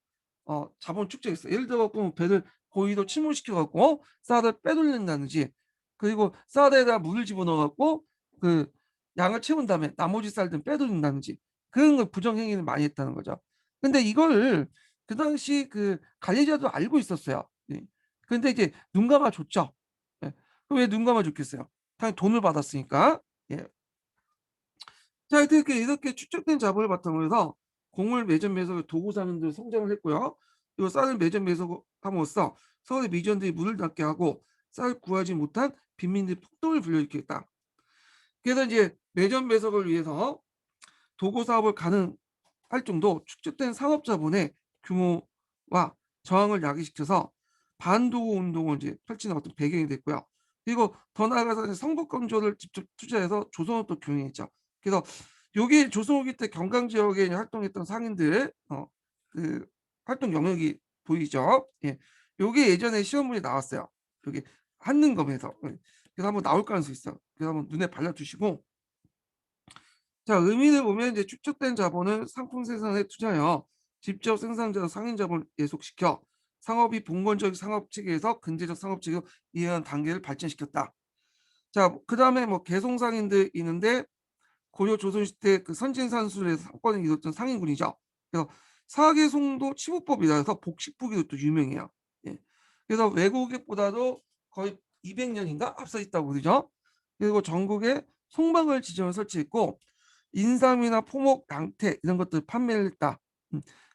자본 축적했어. 예를 들어 보면 배를 고의로 침몰시켜 갖고 쌀을 빼돌린다든지 그리고 쌀에다 물을 집어넣어 갖고 그 양을 채운 다음에 나머지 쌀들은 빼돌린다든지 그런 걸 부정 행위를 많이 했다는 거죠. 근데 이걸 그 당시 그 관리자도 알고 있었어요. 예. 근데 이제 눈 감아 줬죠. 예. 왜 눈 감아 줬겠어요? 당연히 돈을 받았으니까. 예. 자, 이렇게 축적된 자본을 바탕으로 해서 곡물 매점 매석의 도구 상인들 성장을 했고요. 그리고 쌀을 매점 매석함으로써 서울의 미전들이 문을 닫게 하고 쌀 구하지 못한 빈민들이 폭동을 불러일으켰다. 그래서 이제 매점 매석을 위해서 도구 사업을 가능할 정도 축적된 산업 자본의 규모와 저항을 야기시켜서 반도구 운동을 이제 펼치는 어떤 배경이 됐고요. 그리고 더 나아가서 성북 건조를 직접 투자해서 조선을 또 경영했죠. 그래서 여기 조선 후기 때 경강 지역에 활동했던 상인들 그 활동 영역이 보이죠. 예. 요게 예전에 시험문에 나왔어요. 여기 한능검에서. 예. 그래서 한번 나올 가능성이 있어. 그래서 한번 눈에 발라주시고 자, 의미를 보면 이제 축적된 자본을 상품 생산에 투자하여 직접 생산자 상인 자본을 예속시켜 상업이 봉건적 상업 체계에서 근대적 상업 체계로 이해하는 단계를 발전시켰다. 자, 그다음에 뭐 개송상인들 있는데 고려 조선시대 그 선진산수에서 상권을 이뤘던 상인군이죠. 그래서 사계송도 치부법이라 해서 복식부기도 또 유명해요. 예. 그래서 외국보다도 거의 200년인가 앞서 있다고 그러죠. 그리고 전국에 송방을 지점을 설치했고 인삼이나 포목, 양태 이런 것들 판매를 했다.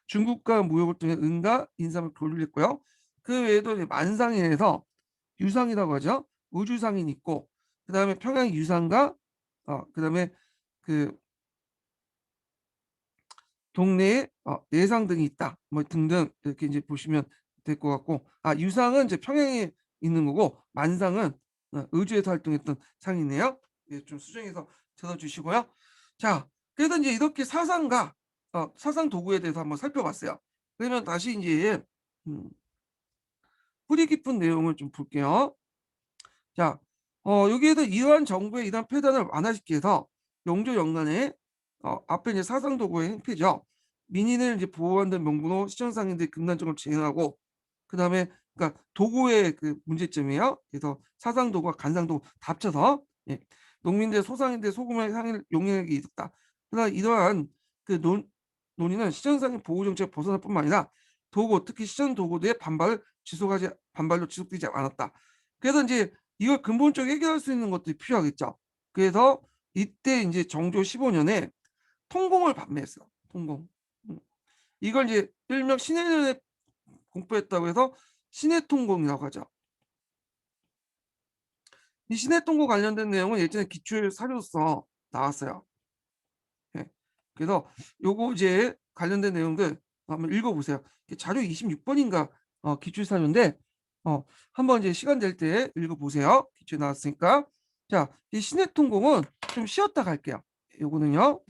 중국과 무역을 통해 은과 인삼을 교류했고요. 그 외에도 만상에서 유상이라고 하죠. 우주상인이 있고 그다음에 평양 유상과 그다음에 그 동네에 내상 등이 있다. 뭐 등등 이렇게 이제 보시면 될 것 같고 유상은 이제 평양에 있는 거고 만상은 의주에서 활동했던 상이네요. 예, 좀 수정해서 들어주시고요. 자, 그래서 이제 이렇게 사상과 사상 도구에 대해서 한번 살펴봤어요. 그러면 다시 이제 뿌리 깊은 내용을 좀 볼게요. 자, 여기에서 이러한 정부의 이러한 폐단을 완화시키 위해서 영조 연간에 앞에 이제 사상 도구의 행패죠. 민의를 이제 보호한다는 명분으로 시정상인들이 극단적으로 진행하고 그다음에 그러니까 도구의 그 문제점이에요. 그래서 사상도구와 간상도구 다 합쳐서 예. 농민들 소상인들 소금의 상일 용역이 있었다. 그러나 이러한 그 논의는 시정상인 보호 정책 벗어날 뿐만 아니라 도구 특히 시정 도구들의 반발로 지속되지 않았다. 그래서 이제 이걸 근본적으로 해결할 수 있는 것들이 필요하겠죠. 그래서 이때 이제 정조 15년에 통공을 판매했어요. 통공. 음. 이걸 이제 일명 신해년에 공포했다고 해서 신해통공이라고 하죠. 이 신해통공 관련된 내용은 예전에 기출 사료로서 나왔어요. 예. 그래서 요거 이제 관련된 내용들 한번 읽어보세요. 자료 26번인가 기출 사료인데 한번 이제 시간 될 때 읽어보세요. 기출 나왔으니까. 자, 이 신해통공은 좀 쉬었다 갈게요. 요거는요.